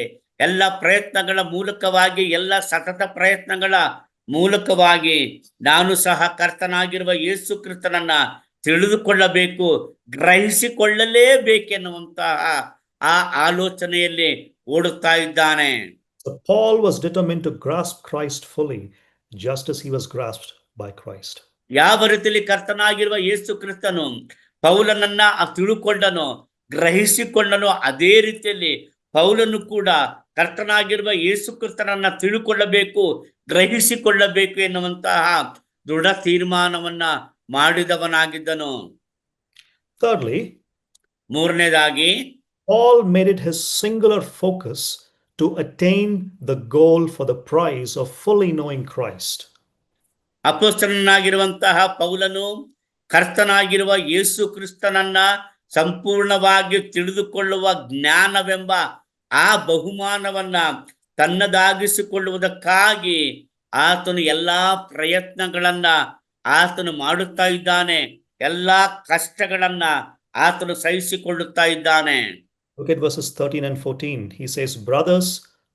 ಎಲ್ಲ ಪ್ರಯತ್ನಗಳ ಮೂಲಕವಾಗಿ, ಎಲ್ಲ ಸತತ ಪ್ರಯತ್ನಗಳ ಮೂಲಕವಾಗಿ ನಾನು ಸಹ ಕರ್ತನಾಗಿರುವ ಯೇಸು ಕ್ರಿಸ್ತನನ್ನ ತಿಳಿದುಕೊಳ್ಳಬೇಕು, ಗ್ರಹಿಸಿಕೊಳ್ಳಲೇಬೇಕೆನ್ನುವಂತಹ ಆ ಆಲೋಚನೆಯಲ್ಲಿ ಓಡುತ್ತಾ ಇದ್ದಾನೆ. So Paul was determined to grasp Christ fully, just as he was grasped by Christ. ಯಾವ ರೀತಿಯಲ್ಲಿ ಕರ್ತನಾಗಿರುವ ಯೇಸು ಕ್ರಿಸ್ತನು ಪೌಲನನ್ನ ತಿಳುಕೊಂಡನೋ, ಗ್ರಹಿಸಿಕೊಂಡನೋ, ಅದೇ ರೀತಿಯಲ್ಲಿ ಪೌಲನು ಕೂಡ ಕರ್ತನಾಗಿರುವ ಯೇಸು ಕ್ರಿಸ್ತನನ್ನ ತಿಳುಕೊಳ್ಳಬೇಕು, ಗ್ರಹಿಸಿಕೊಳ್ಳಬೇಕು ಎನ್ನುವಂತಹ ದೃಢ ತೀರ್ಮಾನವನ್ನ ಮಾಡಿದವನಾಗಿದ್ದನು. Thirdly, ಮೂರನೇದಾಗಿ Paul made it his singular focus to attain the goal for the prize of fully knowing Christ. ಅಪೊಸ್ತಲನಾಗಿರುವಂತಹ ಪೌಲನು ಕರ್ತನಾಗಿರುವ ಯೇಸು ಕ್ರಿಸ್ತನನ್ನ ಸಂಪೂರ್ಣವಾಗಿ ತಿಳಿದುಕೊಳ್ಳುವ ಜ್ಞಾನವೆಂಬ ಆ ಬಹುಮಾನವನ್ನ ತನ್ನದಾಗಿಸಿಕೊಳ್ಳುವುದಕ್ಕಾಗಿ ಆತನು ಎಲ್ಲಾ ಪ್ರಯತ್ನಗಳನ್ನ ಆತನು ಮಾಡುತ್ತಾ ಇದ್ದಾನೆ. ಎಲ್ಲಾ ಕಷ್ಟಗಳನ್ನ ಆತನು ಸಹಿಸಿಕೊಳ್ಳುತ್ತಾ ಇದ್ದಾನೆ. Look at verses 13 and 14. He says, "Brothers,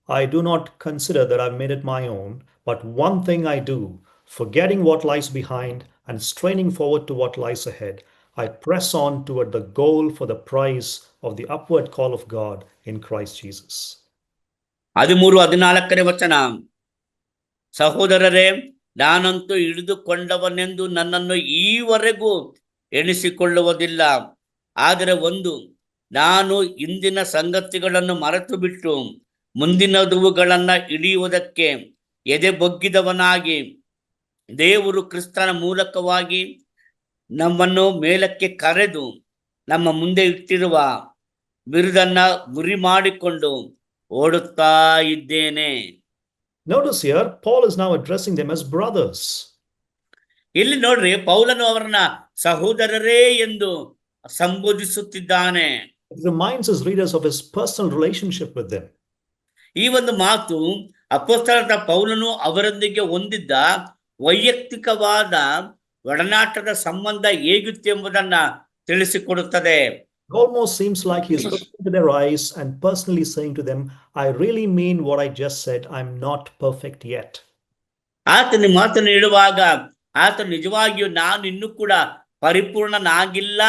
I do not consider that I've made it my own, but one thing I do, forgetting what lies behind and straining forward to what lies ahead, I press on toward the goal for the prize of the upward call of God in Christ Jesus." 13-14 ವಚನ. ಸಹೋದರರೇ, ನಾನಂತೂ ಹಿಡಿದುಕೊಂಡವನೆಂದು ನನ್ನನ್ನು ಈವರೆಗೂ ಎಣಿಸಿಕೊಳ್ಳುವುದಿಲ್ಲ. ಆದರೆ ಒಂದು, ನಾನು ಇಂದಿನ ಸಂಗತಿಗಳನ್ನು ಮರೆತು ಬಿಟ್ಟು ಮುಂದಿನವುಗಳನ್ನ ಹಿಡಿಯುವುದಕ್ಕೆ ಎದೆ ಬೊಗ್ಗಿದವನಾಗಿ, ದೇವರು ಕ್ರಿಸ್ತನ ಮೂಲಕವಾಗಿ ನಮ್ಮನ್ನು ಮೇಲಕ್ಕೆ ಕರೆದು ನಮ್ಮ ಮುಂದೆ ಇಟ್ಟಿರುವ ಬಿರುದನ್ನ ಗುರಿ ಮಾಡಿಕೊಂಡು ಓಡುತ್ತಾ ಇದ್ದೇನೆ. Notice here, Paul is now addressing them as brothers. ಇಲ್ಲಿ ನೋಡ್ರಿ, ಪೌಲನು ಅವರನ್ನ ಸಹೋದರರೇ ಎಂದು ಸಂಬೋಧಿಸುತ್ತಿದ್ದಾನೆ. It reminds his readers of his personal relationship with them. ಈ ಒಂದು ಮಾತು ಅಪೊಸ್ತಲನಾದ ಪೌಲನು ಅವರೊಂದಿಗೆ ಹೊಂದಿದ್ದ ವೈಯಕ್ತಿಕವಾದ ಒಡನಾಟದ ಸಂಬಂಧ ಹೇಗಿತ್ತು ಎಂಬುದನ್ನ ತಿಳಿಸಿಕೊಡುತ್ತದೆ. It almost seems like he is looking into their eyes and personally saying to them, "I really mean what I just said. I'm not perfect yet." ಆತನ ಮಾತನ್ನು ಹೇಳುವಾಗ ಆತನು ನಿಜವಾಗಿಯೂ ನಾನು ಇನ್ನೂ ಕೂಡ ಪರಿಪೂರ್ಣನಾಗಿಲ್ಲ,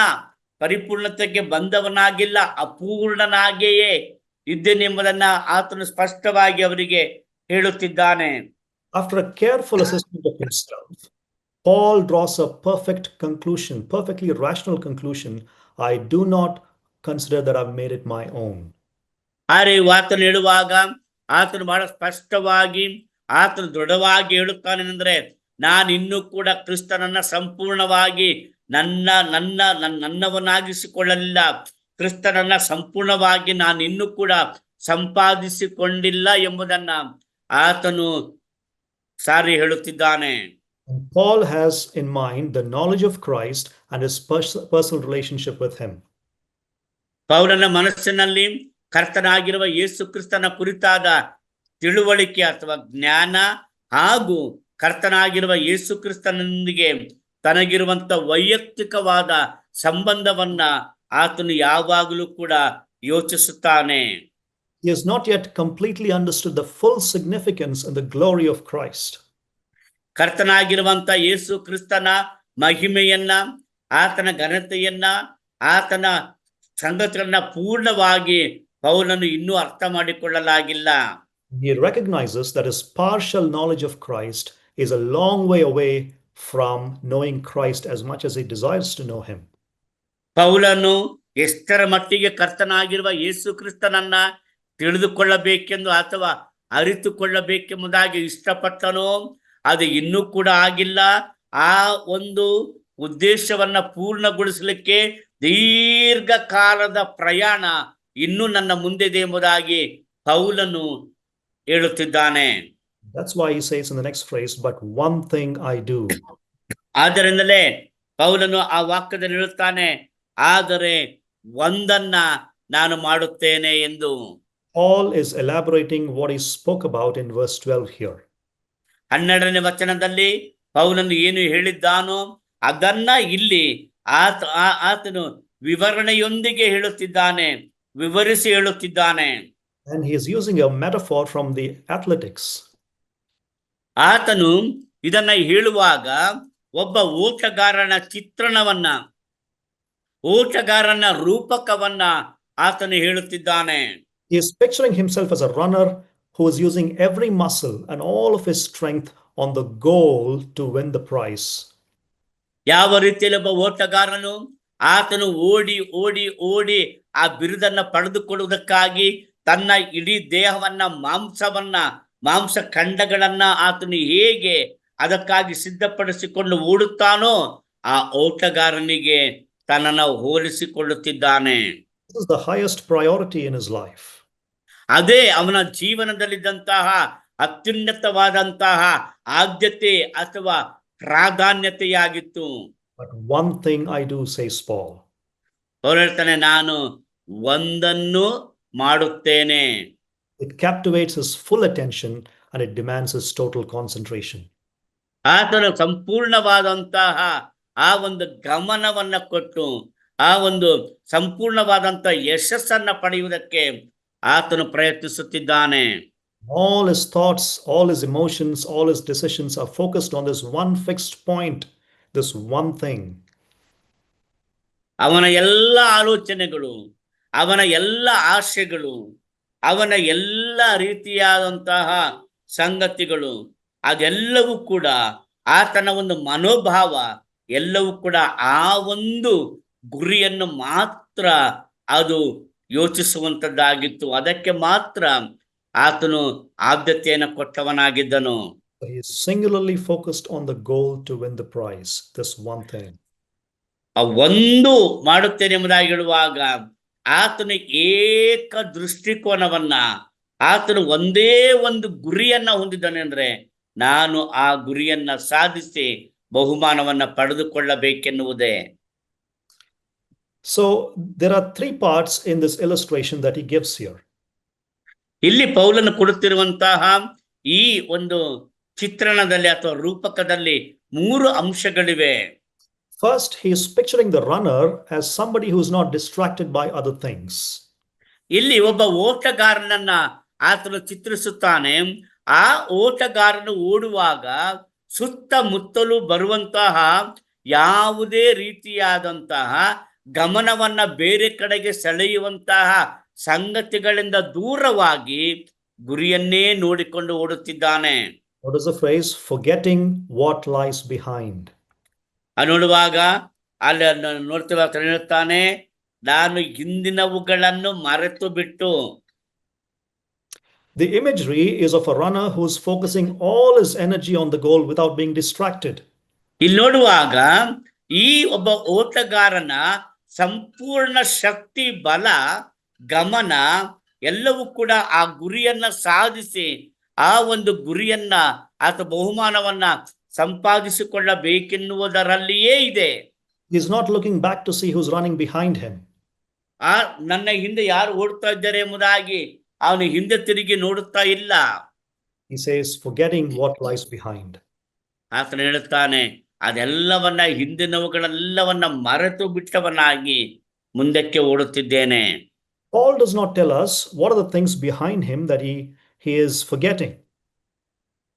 ಪರಿಪೂರ್ಣತೆಗೆ ಬಂದವನಾಗಿಲ್ಲ, ಅಪೂರ್ಣನಾಗಿಯೇ ಇದ್ದೇನೆಂಬುದನ್ನ ಆತನು ಸ್ಪಷ್ಟವಾಗಿ ಅವರಿಗೆ ಹೇಳುತ್ತಿದ್ದಾನೆ. After a careful assessment of himself, Paul draws a perfect conclusion, perfectly rational conclusion. "I do not consider that I've made it my own." ಆದರೆ ಆತನು ಹೇಳುವಾಗ ಆತನು ಬಹಳ ಸ್ಪಷ್ಟವಾಗಿ ಆತನು ದೃಢವಾಗಿ ಹೇಳುತ್ತಾನೆ. ಅಂದ್ರೆ ನಾನು ಇನ್ನೂ ಕೂಡ ಕ್ರಿಸ್ತನನ್ನ ಸಂಪೂರ್ಣವಾಗಿ ನನ್ನವನಾಗಿಸಿಕೊಳ್ಳಲಿಲ್ಲ. ಕ್ರಿಸ್ತನನ್ನ ಸಂಪೂರ್ಣವಾಗಿ ನಾನು ಇನ್ನೂ ಕೂಡ ಸಂಪಾದಿಸಿಕೊಂಡಿಲ್ಲ ಎಂಬುದನ್ನ ಆತನು ಸಾರಿ ಹೇಳುತ್ತಿದ್ದಾನೆ. And Paul has in mind the knowledge of Christ and his personal relationship with him. ಪೌಲನ ಮನಸ್ಸಿನಲ್ಲಿ ಕರ್ತನಾಗಿರುವ ಯೇಸು ಕ್ರಿಸ್ತನ ಕುರಿತಾದ ತಿಳುವಳಿಕೆ ಅಥವಾ ಜ್ಞಾನ ಹಾಗೂ ಕರ್ತನಾಗಿರುವ ಯೇಸು ಕ್ರಿಸ್ತನೊಂದಿಗೆ ತನಗಿರುವಂತ ವೈಯಕ್ತಿಕವಾದ ಸಂಬಂಧವನ್ನ ಆತನು ಯಾವಾಗಲೂ ಕೂಡ ಯೋಚಿಸುತ್ತಾನೆ. He has not yet completely understood the full significance and the glory of Christ. ಕರ್ತನಾಗಿರುವಂತ ಯೇಸು ಕ್ರಿಸ್ತನ ಮಹಿಮೆಯನ್ನ, ಆತನ ಘನತೆಯನ್ನ, ಆತನ ಸಂಗತಿಗಳನ್ನ ಪೂರ್ಣವಾಗಿ ಪೌಲನು ಇನ್ನೂ ಅರ್ಥ ಮಾಡಿಕೊಳ್ಳಲಾಗಿಲ್ಲ. He recognizes that his partial knowledge of Christ is a long way away from knowing Christ as much as he desires to know him. ಪೌಲನು ಎಷ್ಟರ ಮಟ್ಟಿಗೆ ಕರ್ತನಾಗಿರುವ ಯೇಸು ಕ್ರಿಸ್ತನನ್ನ ತಿಳಿದುಕೊಳ್ಳಬೇಕೆಂದು ಅಥವಾ ಅರಿತುಕೊಳ್ಳಬೇಕೆಂಬುದಾಗಿ ಇಷ್ಟಪಟ್ಟನೋ ಅದು ಇನ್ನೂ ಕೂಡ ಆಗಿಲ್ಲ. ಆ ಒಂದು ಉದ್ದೇಶವನ್ನ ಪೂರ್ಣಗೊಳಿಸಲಿಕ್ಕೆ ದೀರ್ಘ ಕಾಲದ ಪ್ರಯಾಣ ಇನ್ನೂ ನನ್ನ ಮುಂದಿದೆ ಎಂಬುದಾಗಿ ಪೌಲನು ಹೇಳುತ್ತಿದ್ದಾನೆ. That's why he says in the next phrase, "But one thing I do." ಆದ್ದರಿಂದಲೇ ಪೌಲನು ಆ ವಾಕ್ಯದಲ್ಲಿ ಹೇಳುತ್ತಾನೆ, ಆದರೆ ಒಂದನ್ನ ನಾನು ಮಾಡುತ್ತೇನೆ ಎಂದು. Paul is elaborating what he spoke about in verse 12 here. 12ನೇ ವಚನದಲ್ಲಿ ಪೌಲನು ಏನು ಹೇಳಿದ್ದಾನೋ ಅದನ್ನ ಇಲ್ಲಿ ಆತನು ವಿವರಣೆಯೊಂದಿಗೆ ಹೇಳುತ್ತಿದ್ದಾನೆ, ವಿವರಿಸಿ ಹೇಳುತ್ತಿದ್ದಾನೆ. And he is using a metaphor from the athletics. ಆತನು ಇದನ್ನ ಹೇಳುವಾಗ ಒಬ್ಬ ಓಟಗಾರನ ಚಿತ್ರಣವನ್ನ, ಓಟಗಾರನ ರೂಪಕವನ್ನ ಆತನು ಹೇಳುತ್ತಿದ್ದಾನೆ. He is picturing himself as a runner who is using every muscle and all of his strength on the goal to win the prize. ಯಾವ ರೀತಿಯಲ್ಲಿ ಒಬ್ಬ ಓಟಗಾರನು ಆತನು ಓಡಿ ಓಡಿ ಓಡಿ ಆ ಬಿರುದನ್ನ ಪಡೆದುಕೊಳ್ಳುವುದಕ್ಕಾಗಿ ತನ್ನ ಇಡೀ ದೇಹವನ್ನ, ಮಾಂಸ ಖಂಡಗಳನ್ನ ಆತನು ಹೇಗೆ ಅದಕ್ಕಾಗಿ ಸಿದ್ಧಪಡಿಸಿಕೊಂಡು ಓಡುತ್ತಾನೋ ಆ ಓಟಗಾರನಿಗೆ ತನ್ನನ್ನು ಹೋಲಿಸಿಕೊಳ್ಳುತ್ತಿದ್ದಾನೆ. This is the highest priority in his life. ಅದೇ ಅವನ ಜೀವನದಲ್ಲಿದ್ದಂತಹ ಅತ್ಯುನ್ನತವಾದಂತಹ ಆದ್ಯತೆ ಅಥವಾ ಪ್ರಾಧಾನ್ಯತೆಯಾಗಿತ್ತು. But one thing I do, says Paul. ಅವ್ರು ಹೇಳ್ತಾನೆ, ನಾನು ಒಂದನ್ನು ಮಾಡುತ್ತೇನೆ. It captivates his full attention and it demands his total concentration. ಆತನು ಸಂಪೂರ್ಣವಾದಂತಹ ಆ ಒಂದು ಗಮನವನ್ನ ಕೊಟ್ಟು ಆ ಒಂದು ಸಂಪೂರ್ಣವಾದಂತ ಯಶಸ್ಸನ್ನ ಪಡೆಯುವುದಕ್ಕೆ ಆತನು ಪ್ರಯತ್ನಿಸುತ್ತಿದ್ದಾನೆ. All his thoughts, all his emotions, all his decisions are focused on this one fixed point, this one thing. ಅವನ ಎಲ್ಲ ಆಲೋಚನೆಗಳು, ಅವನ ಎಲ್ಲ ಆಶೆಗಳು, ಅವನ ಎಲ್ಲ ರೀತಿಯಾದಂತಹ ಸಂಗತಿಗಳು, ಅದೆಲ್ಲವೂ ಕೂಡ ಆತನ ಒಂದು ಮನೋಭಾವ ಎಲ್ಲವೂ ಕೂಡ ಆ ಒಂದು ಗುರಿಯನ್ನು ಮಾತ್ರ ಅದು ಯೋಚಿಸುವಂತದ್ದಾಗಿತ್ತು. ಅದಕ್ಕೆ ಮಾತ್ರ ಆತನು ಆದ್ಯತೆಯನ್ನು ಕೊಟ್ಟವನಾಗಿದ್ದನು. He is singularly focused on the goal to win the prize, this one thing. ಆ ಒಂದು ಮಾಡುತ್ತೇನೆ ಎಂಬುದಾಗಿ ಹೇಳುವಾಗ ಆತನು ಏಕ ದೃಷ್ಟಿಕೋನವನ್ನ, ಆತನು ಒಂದೇ ಒಂದು ಗುರಿಯನ್ನ ಹೊಂದಿದ್ದಾನೆ. ಅಂದ್ರೆ ನಾನು ಆ ಗುರಿಯನ್ನ ಸಾಧಿಸಿ ಬಹುಮಾನವನ್ನ ಪಡೆದುಕೊಳ್ಳಬೇಕೆನ್ನುವುದೇ. So there are three parts in this illustration that he gives here. ಇಲ್ಲಿ ಪೌಲನು ಕೊಡುತ್ತಿರುವಂತಹ ಈ ಒಂದು ಚಿತ್ರಣದಲ್ಲಿ ಅಥವಾ ರೂಪಕದಲ್ಲಿ ಮೂರು ಅಂಶಗಳಿವೆ. First, he is picturing the runner as somebody who is not distracted by other things. ಇಲ್ಲಿ ಒಬ್ಬ ಓಟಗಾರನನ್ನ ಆತನು ಚಿತ್ರಿಸುತ್ತಾನೆ. ಆ ಓಟಗಾರನು ಓಡುವಾಗ ಸುತ್ತಮುತ್ತಲು ಬರುವಂತಹ ಯಾವುದೇ ರೀತಿಯಾದಂತಹ ಗಮನವನ್ನ ಬೇರೆ ಕಡೆಗೆ ಸೆಳೆಯುವಂತಹ ಸಂಗತಿಗಳಿಂದ ದೂರವಾಗಿ ಗುರಿಯನ್ನೇ ನೋಡಿಕೊಂಡು ಓಡುತ್ತಿದ್ದಾನೆ. What is the phrase? Forgetting what lies behind. ನೋಡುವಾಗ ಅಲ್ಲಿ ನೋಡ್ತೀವ ಹೇಳುತ್ತಾನೆ, ನಾನು ಹಿಂದಿನವುಗಳನ್ನು ಮರೆತು ಬಿಟ್ಟು. The imagery is of a runner who is focusing all his energy on the goal without being distracted. ಇಲ್ಲಿ ನೋಡುವಾಗ ಈ ಒಬ್ಬ ಓಟಗಾರನ ಸಂಪೂರ್ಣ ಶಕ್ತಿ, ಬಲ, ಗಮನ ಎಲ್ಲವೂ ಕೂಡ ಆ ಗುರಿಯನ್ನ ಸಾಧಿಸಿ ಆ ಒಂದು ಗುರಿಯನ್ನ ಆತ ಬಹುಮಾನವನ್ನ ಸಂಪಾದಿಸಿಕೊಳ್ಳಬೇಕೆನ್ನುವುದರಲ್ಲಿಯೇ ಇದೆ. He is not looking back to see who's running behind him. ನನ್ನ ಹಿಂದೆ ಯಾರು ಓಡ್ತಾ ಇದ್ದಾರೆ ಎಂಬುದಾಗಿ ಅವನು ಹಿಂದೆ ತಿರುಗಿ ನೋಡುತ್ತಾ ಇಲ್ಲ. He says, forgetting what lies behind. ಆತನು ಹೇಳುತ್ತಾನೆ, ಅದೆಲ್ಲವನ್ನ ಹಿಂದಿನವುಗಳೆಲ್ಲವನ್ನ ಮರೆತು ಬಿಟ್ಟವನಾಗಿ ಮುಂದಕ್ಕೆ ಓಡುತ್ತಿದ್ದೇನೆ. Paul does not tell us what are the things behind him that he is forgetting.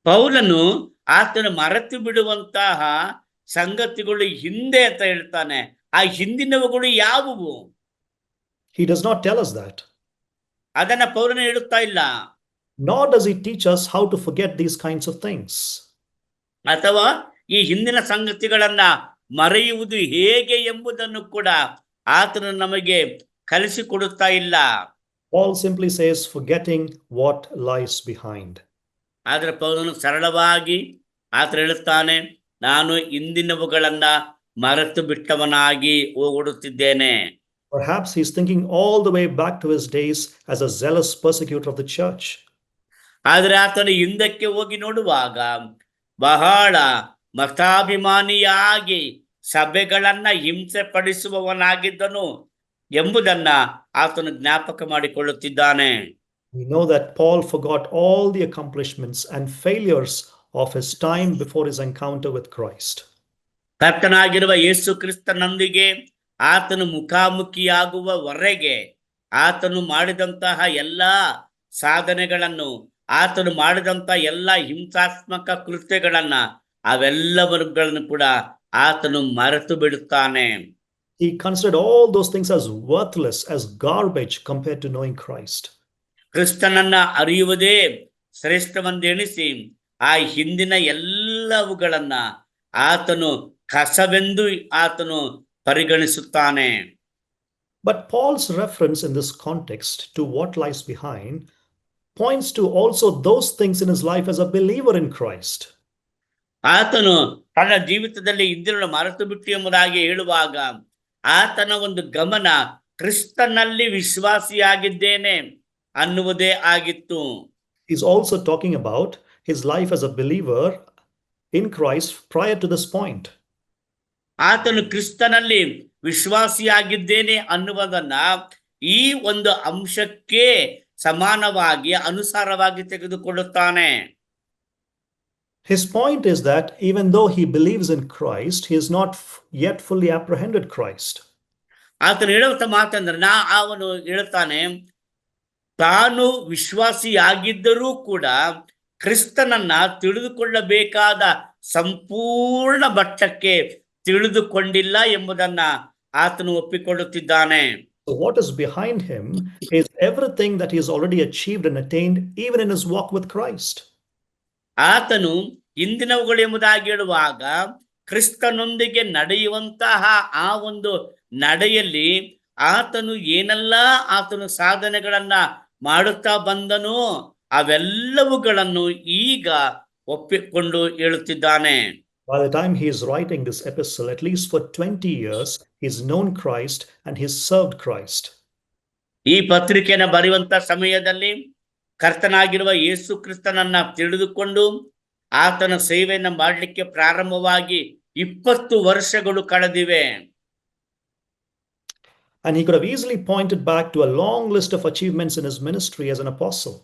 ಪೌಲನು ಆತನು ಮರೆತು ಬಿಡುವಂತಹ ಸಂಗತಿಗಳು ಹಿಂದೆ ಅಂತ ಹೇಳ್ತಾನೆ. ಆ ಹಿಂದಿನವುಗಳು ಯಾವುವು? He does not tell us that. ಅದನ್ನ ಪೌಲನು ಹೇಳುತ್ತಾ ಇಲ್ಲ. Nor does he teach us how to forget these kinds of things. ಅಥವಾ ಈ ಹಿಂದಿನ ಸಂಗತಿಗಳನ್ನ ಮರೆಯುವುದು ಹೇಗೆ ಎಂಬುದನ್ನು ಕೂಡ ಆತನು ನಮಗೆ ಕಲಿಸಿಕೊಡುತ್ತಾ ಇಲ್ಲ. Paul simply says, forgetting what lies behind. ಆದ್ರೆ ಪೌಲನು ಸರಳವಾಗಿ ಆತನು ಹೇಳುತ್ತಾನೆ, ನಾನು ಹಿಂದಿನವುಗಳನ್ನ ಮರೆತು ಬಿಟ್ಟವನಾಗಿ ಓಡುತ್ತಿದ್ದೇನೆ. Perhaps he's thinking all the way back to his days as a zealous persecutor of the church. ಆದ್ರೆ ಆತನು ಹಿಂದಕ್ಕೆ ಹೋಗಿ ನೋಡುವಾಗ ಬಹಳ ಮತಾಭಿಮಾನಿಯಾಗಿ ಸಭೆಗಳನ್ನ ಹಿಂಸೆ ಪಡಿಸುವವನಾಗಿದ್ದನು ಎಂಬುದನ್ನ ಆತನು ಜ್ಞಾಪಕ ಮಾಡಿಕೊಳ್ಳುತ್ತಿದ್ದಾನೆ. We know that Paul forgot all the accomplishments and failures of his time before his encounter with Christ. ಕರ್ತನಾಗಿರುವ ಯೇಸು ಕ್ರಿಸ್ತನೊಂದಿಗೆ ಆತನು ಮುಖಾಮುಖಿಯಾಗುವವರೆಗೆ ಆತನು ಮಾಡಿದಂತಹ ಎಲ್ಲಾ ಸಾಧನೆಗಳನ್ನು, ಆತನು ಮಾಡಿದಂತ ಎಲ್ಲ ಹಿಂಸಾತ್ಮಕ ಕೃತ್ಯಗಳನ್ನ, ಅವೆಲ್ಲವರುಗಳನ್ನು ಕೂಡ ಆತನು ಮರೆತು ಬಿಡುತ್ತಾನೆ. He considered all those things as worthless, as garbage compared to knowing Christ. ಕ್ರಿಸ್ತನನ್ನ ಅರಿಯುವುದೇ ಶ್ರೇಷ್ಠವೆಂದೆಣಿಸಿ ಆ ಹಿಂದಿನ ಎಲ್ಲವುಗಳನ್ನ ಆತನು ಕಸವೆಂದು ಆತನು ಪರಿಗಣಿಸುತ್ತಾನೆ. But Paul's reference in this context to what lies behind points to also those things in his life as a believer in Christ. ಆತನು ತನ್ನ ಜೀವಿತದಲ್ಲಿ ಹಿಂದಿನ ಮರೆತು ಬಿಟ್ಟು ಎಂಬುದಾಗಿ ಹೇಳುವಾಗ ಆತನ ಒಂದು ಗಮನ ಕ್ರಿಸ್ತನಲ್ಲಿ ವಿಶ್ವಾಸಿಯಾಗಿದ್ದೇನೆ ಅನ್ನುವುದೇ ಆಗಿತ್ತು. He's also talking about his life as a believer in Christ prior to this point. ಆತನು ಕ್ರಿಸ್ತನಲ್ಲಿ ವಿಶ್ವಾಸಿಯಾಗಿದ್ದೇನೆ ಅನ್ನುವುದನ್ನ ಈ ಒಂದು ಅಂಶಕ್ಕೆ ಸಮಾನವಾಗಿ ಅನುಸಾರವಾಗಿ ತೆಗೆದುಕೊಳ್ಳುತ್ತಾನೆ. His point is that even though he believes in Christ, he has not yet fully apprehended Christ. ಆತನು ಹೇಳುವಂತ ಮಾತಂದ್ರೆ ಅವನು ಹೇಳುತ್ತಾನೆ, ತಾನು ವಿಶ್ವಾಸಿಯಾಗಿದ್ದರೂ ಕೂಡ ಕ್ರಿಸ್ತನನ್ನ ತಿಳಿದುಕೊಳ್ಳಬೇಕಾದ ಸಂಪೂರ್ಣ ಮಟ್ಟಕ್ಕೆ ತಿಳಿದುಕೊಂಡಿಲ್ಲ ಎಂಬುದನ್ನ ಆತನು ಒಪ್ಪಿಕೊಳ್ಳುತ್ತಿದ್ದಾನೆ. So what is behind him is everything that he has already achieved and attained, even in his walk with Christ. ಆತನು ಇಂದಿನವುಗಳು ಎಂಬುದಾಗಿ ಹೇಳುವಾಗ ಕ್ರಿಸ್ತನೊಂದಿಗೆ ನಡೆಯುವಂತಹ ಆ ಒಂದು ನಡೆಯಲ್ಲಿ ಆತನು ಏನೆಲ್ಲ ಆತನು ಸಾಧನೆಗಳನ್ನ ಮಾಡುತ್ತಾ ಬಂದನೋ ಅವೆಲ್ಲವುಗಳನ್ನು ಈಗ ಒಪ್ಪಿಕೊಂಡು ಹೇಳುತ್ತಿದ್ದಾನೆ. By the time he is writing this epistle, at least for 20 years, he's known Christ and he's served Christ. ಈ ಪತ್ರಿಕೆಯನ್ನು ಬರೆಯುವಂತ ಸಮಯದಲ್ಲಿ ಕರ್ತನಾಗಿರುವ ಯೇಸು ಕ್ರಿಸ್ತನನ್ನ ತಿಳಿದುಕೊಂಡು ಆತನ ಸೇವೆಯನ್ನು ಮಾಡಲಿಕ್ಕೆ ಪ್ರಾರಂಭವಾಗಿ 20 ವರ್ಷಗಳು ಕಳೆದಿವೆ. And he could have easily pointed back to a long list of achievements in his ministry as an apostle.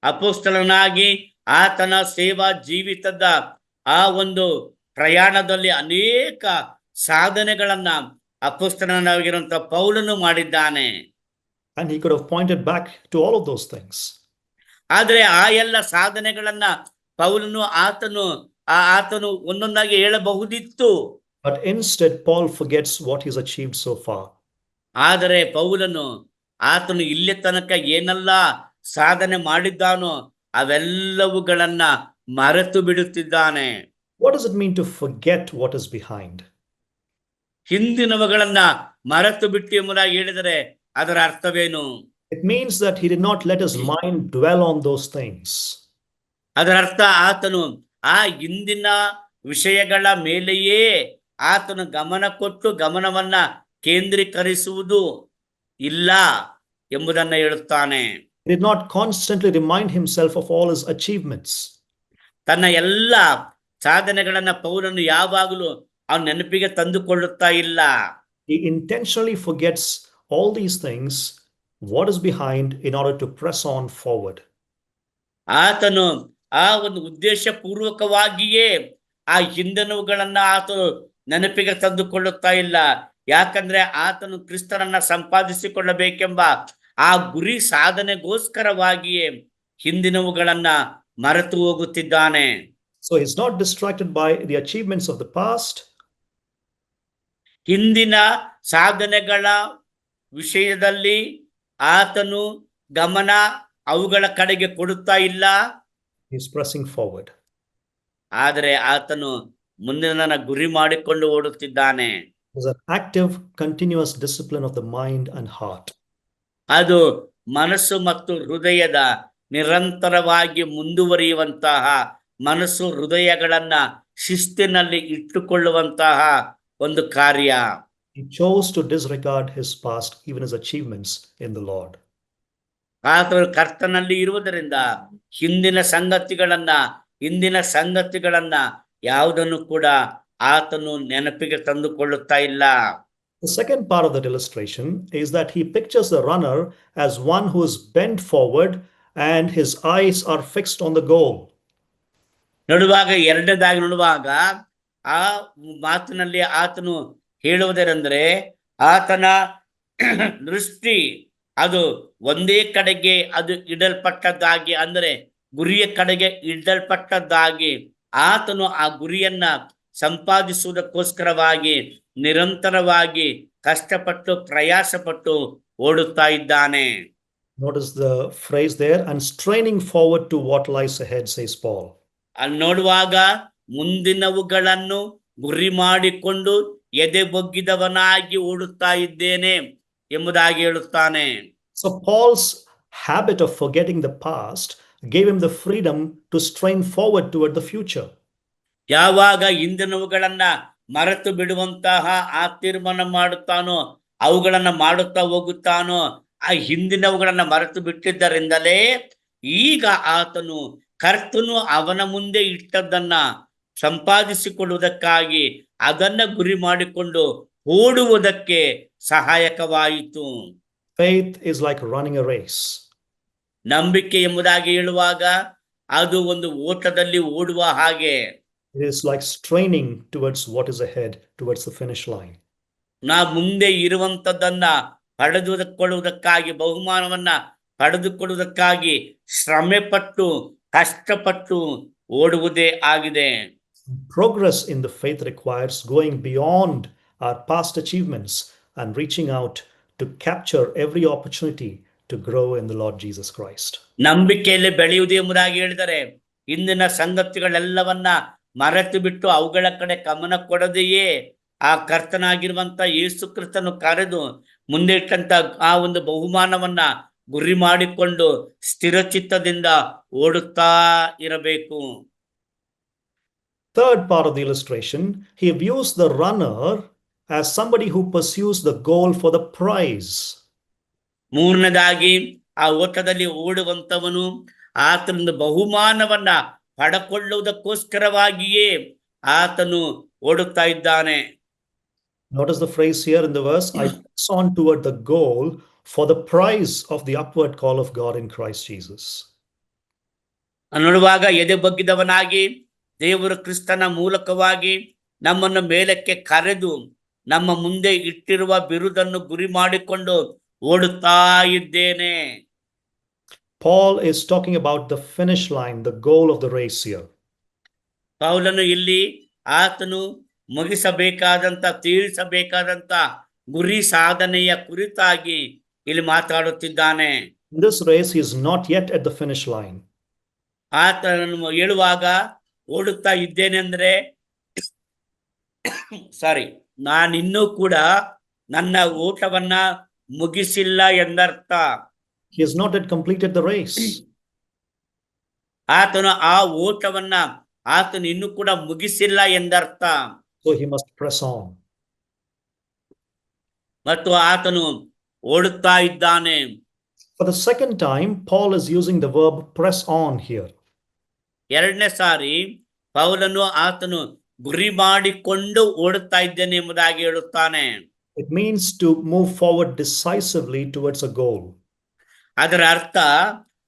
ಅಪೊಸ್ತಲನಾಗಿ ಆತನ ಸೇವಾ ಜೀವಿತದ ಆ ಒಂದು ಪ್ರಯಾಣದಲ್ಲಿ ಅನೇಕ ಸಾಧನೆಗಳನ್ನ ಅಪೊಸ್ತಲನಾಗಿರುವಂತ ಪೌಲನು ಮಾಡಿದ್ದಾನೆ. And he could have pointed back to all of those things. ಆದ್ರೆ ಆ ಎಲ್ಲ ಸಾಧನೆಗಳನ್ನ ಪೌಲನು ಆತನು ಒಂದೊಂದಾಗಿ ಹೇಳಬಹುದಿತ್ತು. But instead, Paul forgets what he's achieved so far. ಆದರೆ ಪೌಲನು ಆತನು ಇಲ್ಲಿ ತನಕ ಏನೆಲ್ಲ ಸಾಧನೆ ಮಾಡಿದ್ದಾನೋ ಅವೆಲ್ಲವುಗಳನ್ನ ಮರೆತು ಬಿಡುತ್ತಿದ್ದಾನೆ. What does it mean to forget what is behind? ಹಿಂದಿನವುಗಳನ್ನ ಮರೆತು ಬಿಟ್ಟು ಎಂಬುದಾಗಿ ಹೇಳಿದರೆ ಅದರ ಅರ್ಥವೇನು? It means that he did not let his mind dwell on those things. ಅದರ ಅರ್ಥ ಆತನು ಆ ಹಿಂದಿನ ವಿಷಯಗಳ ಮೇಲೆಯೇ ಆತನು ಗಮನ ಕೊಟ್ಟು ಗಮನವನ್ನ ಕೇಂದ್ರೀಕರಿಸುವುದು ಇಲ್ಲ ಎಂಬುದನ್ನ ಹೇಳುತ್ತಾನೆ. He did not constantly remind himself of all his achievements. ತನ್ನ ಎಲ್ಲ ಸಾಧನೆಗಳನ್ನ ಪೌಲನು ಯಾವಾಗಲೂ ಅವನ ನೆನಪಿಗೆ ತಂದುಕೊಳ್ಳುತ್ತಾ ಇಲ್ಲ. He intentionally forgets all these things, what is behind, in order to press on forward. ಆತನು ಆ ಒಂದು ಉದ್ದೇಶ ಪೂರ್ವಕವಾಗಿಯೇ ಆ ಹಿಂದಿನವುಗಳನ್ನ ಆತನು ನೆನಪಿಗೆ ತಂದುಕೊಳ್ಳುತ್ತಾ ಇಲ್ಲ. ಯಾಕಂದ್ರೆ ಆತನು ಕ್ರಿಸ್ತನನ್ನ ಸಂಪಾದಿಸಿಕೊಳ್ಳಬೇಕೆಂಬ ಆ ಗುರಿ ಸಾಧನೆಗೋಸ್ಕರವಾಗಿಯೇ ಹಿಂದಿನವುಗಳನ್ನ ಮರೆತು ಹೋಗುತ್ತಿದ್ದಾನೆ. So he's not distracted by the achievements of the past. ಹಿಂದಿನ ಸಾಧನೆಗಳ ವಿಷಯದಲ್ಲಿ ಆತನು ಗಮನ ಅವುಗಳ ಕಡೆಗೆ ಕೊಡುತ್ತಾ ಇಲ್ಲ. He's pressing forward. ಆದರೆ ಆತನು ಮುಂದಿನ ಗುರಿ ಮಾಡಿಕೊಂಡು ಓಡುತ್ತಿದ್ದಾನೆ. There's an active, continuous discipline of the mind and heart. ಅದು ಮನಸ್ಸು ಮತ್ತು ಹೃದಯದ ನಿರಂತರವಾಗಿ ಮುಂದುವರಿಯುವಂತಹ ಮನಸ್ಸು ಹೃದಯಗಳನ್ನ ಶಿಸ್ತಿನಲ್ಲಿ ಇಟ್ಟುಕೊಳ್ಳುವಂತಹ ಒಂದು ಕಾರ್ಯ. He chose to disregard his past, even his achievements in the Lord. ಆತನು ಕರ್ತನಲ್ಲಿ ಇರುವುದರಿಂದ ಹಿಂದಿನ ಸಂಗತಿಗಳನ್ನ ಯಾವುದನ್ನು ಕೂಡ ಆತನು ನೆನಪಿಗೆ ತಂದುಕೊಳ್ಳುತ್ತಾ ಇಲ್ಲ. The second part of that illustration is that he pictures the runner as one who is bent forward and his eyes are fixed on the goal. ಎರಡನೇದಾಗಿ ನೋಡುವಾಗ ಆ ಮಾತಿನಲ್ಲಿ ಆತನು ಹೇಳುವುದೇನೆಂದರೆ ಆತನ ದೃಷ್ಟಿ ಅದು ಒಂದೇ ಕಡೆಗೆ ಅದು ಇಡಲ್ಪಟ್ಟದ್ದಾಗಿ, ಅಂದರೆ ಗುರಿಯ ಕಡೆಗೆ ಇಡಲ್ಪಟ್ಟದ್ದಾಗಿ ಆತನು ಆ ಗುರಿಯನ್ನ ಸಂಪಾದಿಸುವುದಕ್ಕೋಸ್ಕರವಾಗಿ ನಿರಂತರವಾಗಿ ಕಷ್ಟಪಟ್ಟು ಪ್ರಯಾಸಪಟ್ಟು ಓಡುತ್ತಾ ಇದ್ದಾನೆ. Notice the phrase there, and straining forward to what lies ahead, says Paul. ಅಲ್ಲಿ ನೋಡುವಾಗ ಮುಂದಿನವುಗಳನ್ನು ಗುರಿ ಮಾಡಿಕೊಂಡು ಎದೆ ಬೊಗ್ಗಿದವನಾಗಿ ಓಡುತ್ತಾ ಇದ್ದೇನೆ ಎಂಬುದಾಗಿ ಹೇಳುತ್ತಾನೆ. So Paul's habit of forgetting the past gave him the freedom to strain forward toward the future. ಯಾವಾಗ ಹಿಂದಿನವುಗಳನ್ನ ಮರೆತು ಬಿಡುವಂತಹ ಆ ತೀರ್ಮಾನ ಮಾಡುತ್ತಾನೋ, ಅವುಗಳನ್ನ ಮಾಡುತ್ತಾ ಹೋಗುತ್ತಾನೋ, ಆ ಹಿಂದಿನವುಗಳನ್ನ ಮರೆತು ಬಿಟ್ಟಿದ್ದರಿಂದಲೇ ಈಗ ಆತನು ಕರ್ತನು ಅವನ ಮುಂದೆ ಇಟ್ಟದ್ದನ್ನ ಸಂಪಾದಿಸಿಕೊಳ್ಳುವುದಕ್ಕಾಗಿ ಅದನ್ನ ಗುರಿ ಮಾಡಿಕೊಂಡು ಓಡುವುದಕ್ಕೆ ಸಹಾಯಕವಾಯಿತು. Faith is like running a race. ನಂಬಿಕೆ ಎಂಬುದಾಗಿ ಹೇಳುವಾಗ ಅದು ಒಂದು ಓಟದಲ್ಲಿ ಓಡುವ ಹಾಗೆ. It is like straining towards what is ahead, towards the finish line. ಮುಂದೆ ಇರುವಂತದ್ದನ್ನ ಪಡೆದುಕೊಳ್ಳುವುದಕ್ಕಾಗಿ, ಬಹುಮಾನವನ್ನ ಪಡೆದುಕೊಳ್ಳುವುದಕ್ಕಾಗಿ ಶ್ರಮೆ ಪಟ್ಟು ಕಷ್ಟಪಟ್ಟು ಓಡುವುದೇ ಆಗಿದೆ. Progress in the faith requires going beyond our past achievements and reaching out to capture every opportunity to grow in the Lord Jesus Christ. ನಂಬಿಕೆಯಲ್ಲಿ ಬೆಳೆಯುವುದು ಎಂಬುದಾಗಿ ಹೇಳಿದರೆ ಇಂದಿನ ಸಂಗತಿಗಳೆಲ್ಲವನ್ನ ಮರೆತು ಬಿಟ್ಟು ಅವುಗಳ ಕಡೆ ಗಮನ ಕೊಡದೆಯೇ ಆ ಕರ್ತನಾಗಿರುವಂತ ಯೇಸು ಕ್ರಿಸ್ತನು ಕರೆದು ಮುಂದೆ ಇಟ್ಟಂತ ಆ ಒಂದು ಬಹುಮಾನವನ್ನ ಗುರಿ ಮಾಡಿಕೊಂಡು ಸ್ಥಿರಚಿತ್ತದಿಂದ ಓಡುತ್ತಾ ಇರಬೇಕು. Third part of the illustration, he views the runner as somebody who pursues the goal for the prize. ಮೂರನೇದಾಗಿ ಆ ಓಟದಲ್ಲಿ ಓಡುವಂತವನು ಆತನ ಬಹುಮಾನವನ್ನ ಪಡೆಕೊಳ್ಳುವುದಕ್ಕೋಸ್ಕರವಾಗಿಯೇ ಆತನು ಓಡುತ್ತಾ ಇದ್ದಾನೆ. Notice the phrase here in the verse, I press on toward the goal for the prize of the upward call of God in Christ Jesus. ನೋಡುವಾಗ ಎದೆ ಬಗ್ಗಿದವನಾಗಿ ದೇವರು ಕ್ರಿಸ್ತನ ಮೂಲಕವಾಗಿ ನಮ್ಮನ್ನು ಮೇಲಕ್ಕೆ ಕರೆದು ನಮ್ಮ ಮುಂದೆ ಇಟ್ಟಿರುವ ಬಿರುದನ್ನು ಗುರಿ ಮಾಡಿಕೊಂಡು ಓಡುತ್ತಾ ಇದ್ದೇನೆ. Paul is talking about the finish line, the goal of the race here. ಪೌಲನು ಇಲ್ಲಿ ಆತನು ಮುಗಿಸಬೇಕಾದಂತ ತೀರಿಸಬೇಕಾದಂತ ಗುರಿ ಸಾಧನೆಯ ಕುರಿತಾಗಿ ಇಲ್ಲಿ ಮಾತಾಡುತ್ತಿದ್ದಾನೆ. In this race, he is not yet at the finish line. ಆತನನ್ನು ಹೇಳುವಾಗ ಓಡುತ್ತಾ ಇದ್ದೇನೆ ಅಂದ್ರೆ ನಾನಿನ್ನೂ ಕೂಡ ನನ್ನ ಓಟವನ್ನ ಮುಗಿಸಿಲ್ಲ ಎಂದರ್ಥ. He has not yet completed the race. ಆತನು ಆ ಓಟವನ್ನ ಆತನು ಇನ್ನೂ ಕೂಡ ಮುಗಿಸಿಲ್ಲ ಎಂದರ್ಥ. So he must press on. ಮತ್ತು ಆತನು ಓಡುತ್ತಾ ಇದ್ದಾನೆ. For the second time, Paul is using the verb press on here. ಎರಡನೇ ಸಾರಿ ಪೌಲನು ಆತನು ಗುರಿ ಮಾಡಿಕೊಂಡು ಓಡುತ್ತಾ ಇದ್ದೇನೆ ಎಂಬುದಾಗಿ ಹೇಳುತ್ತಾನೆ. It means to move forward decisively towards a goal. ಅದರ ಅರ್ಥ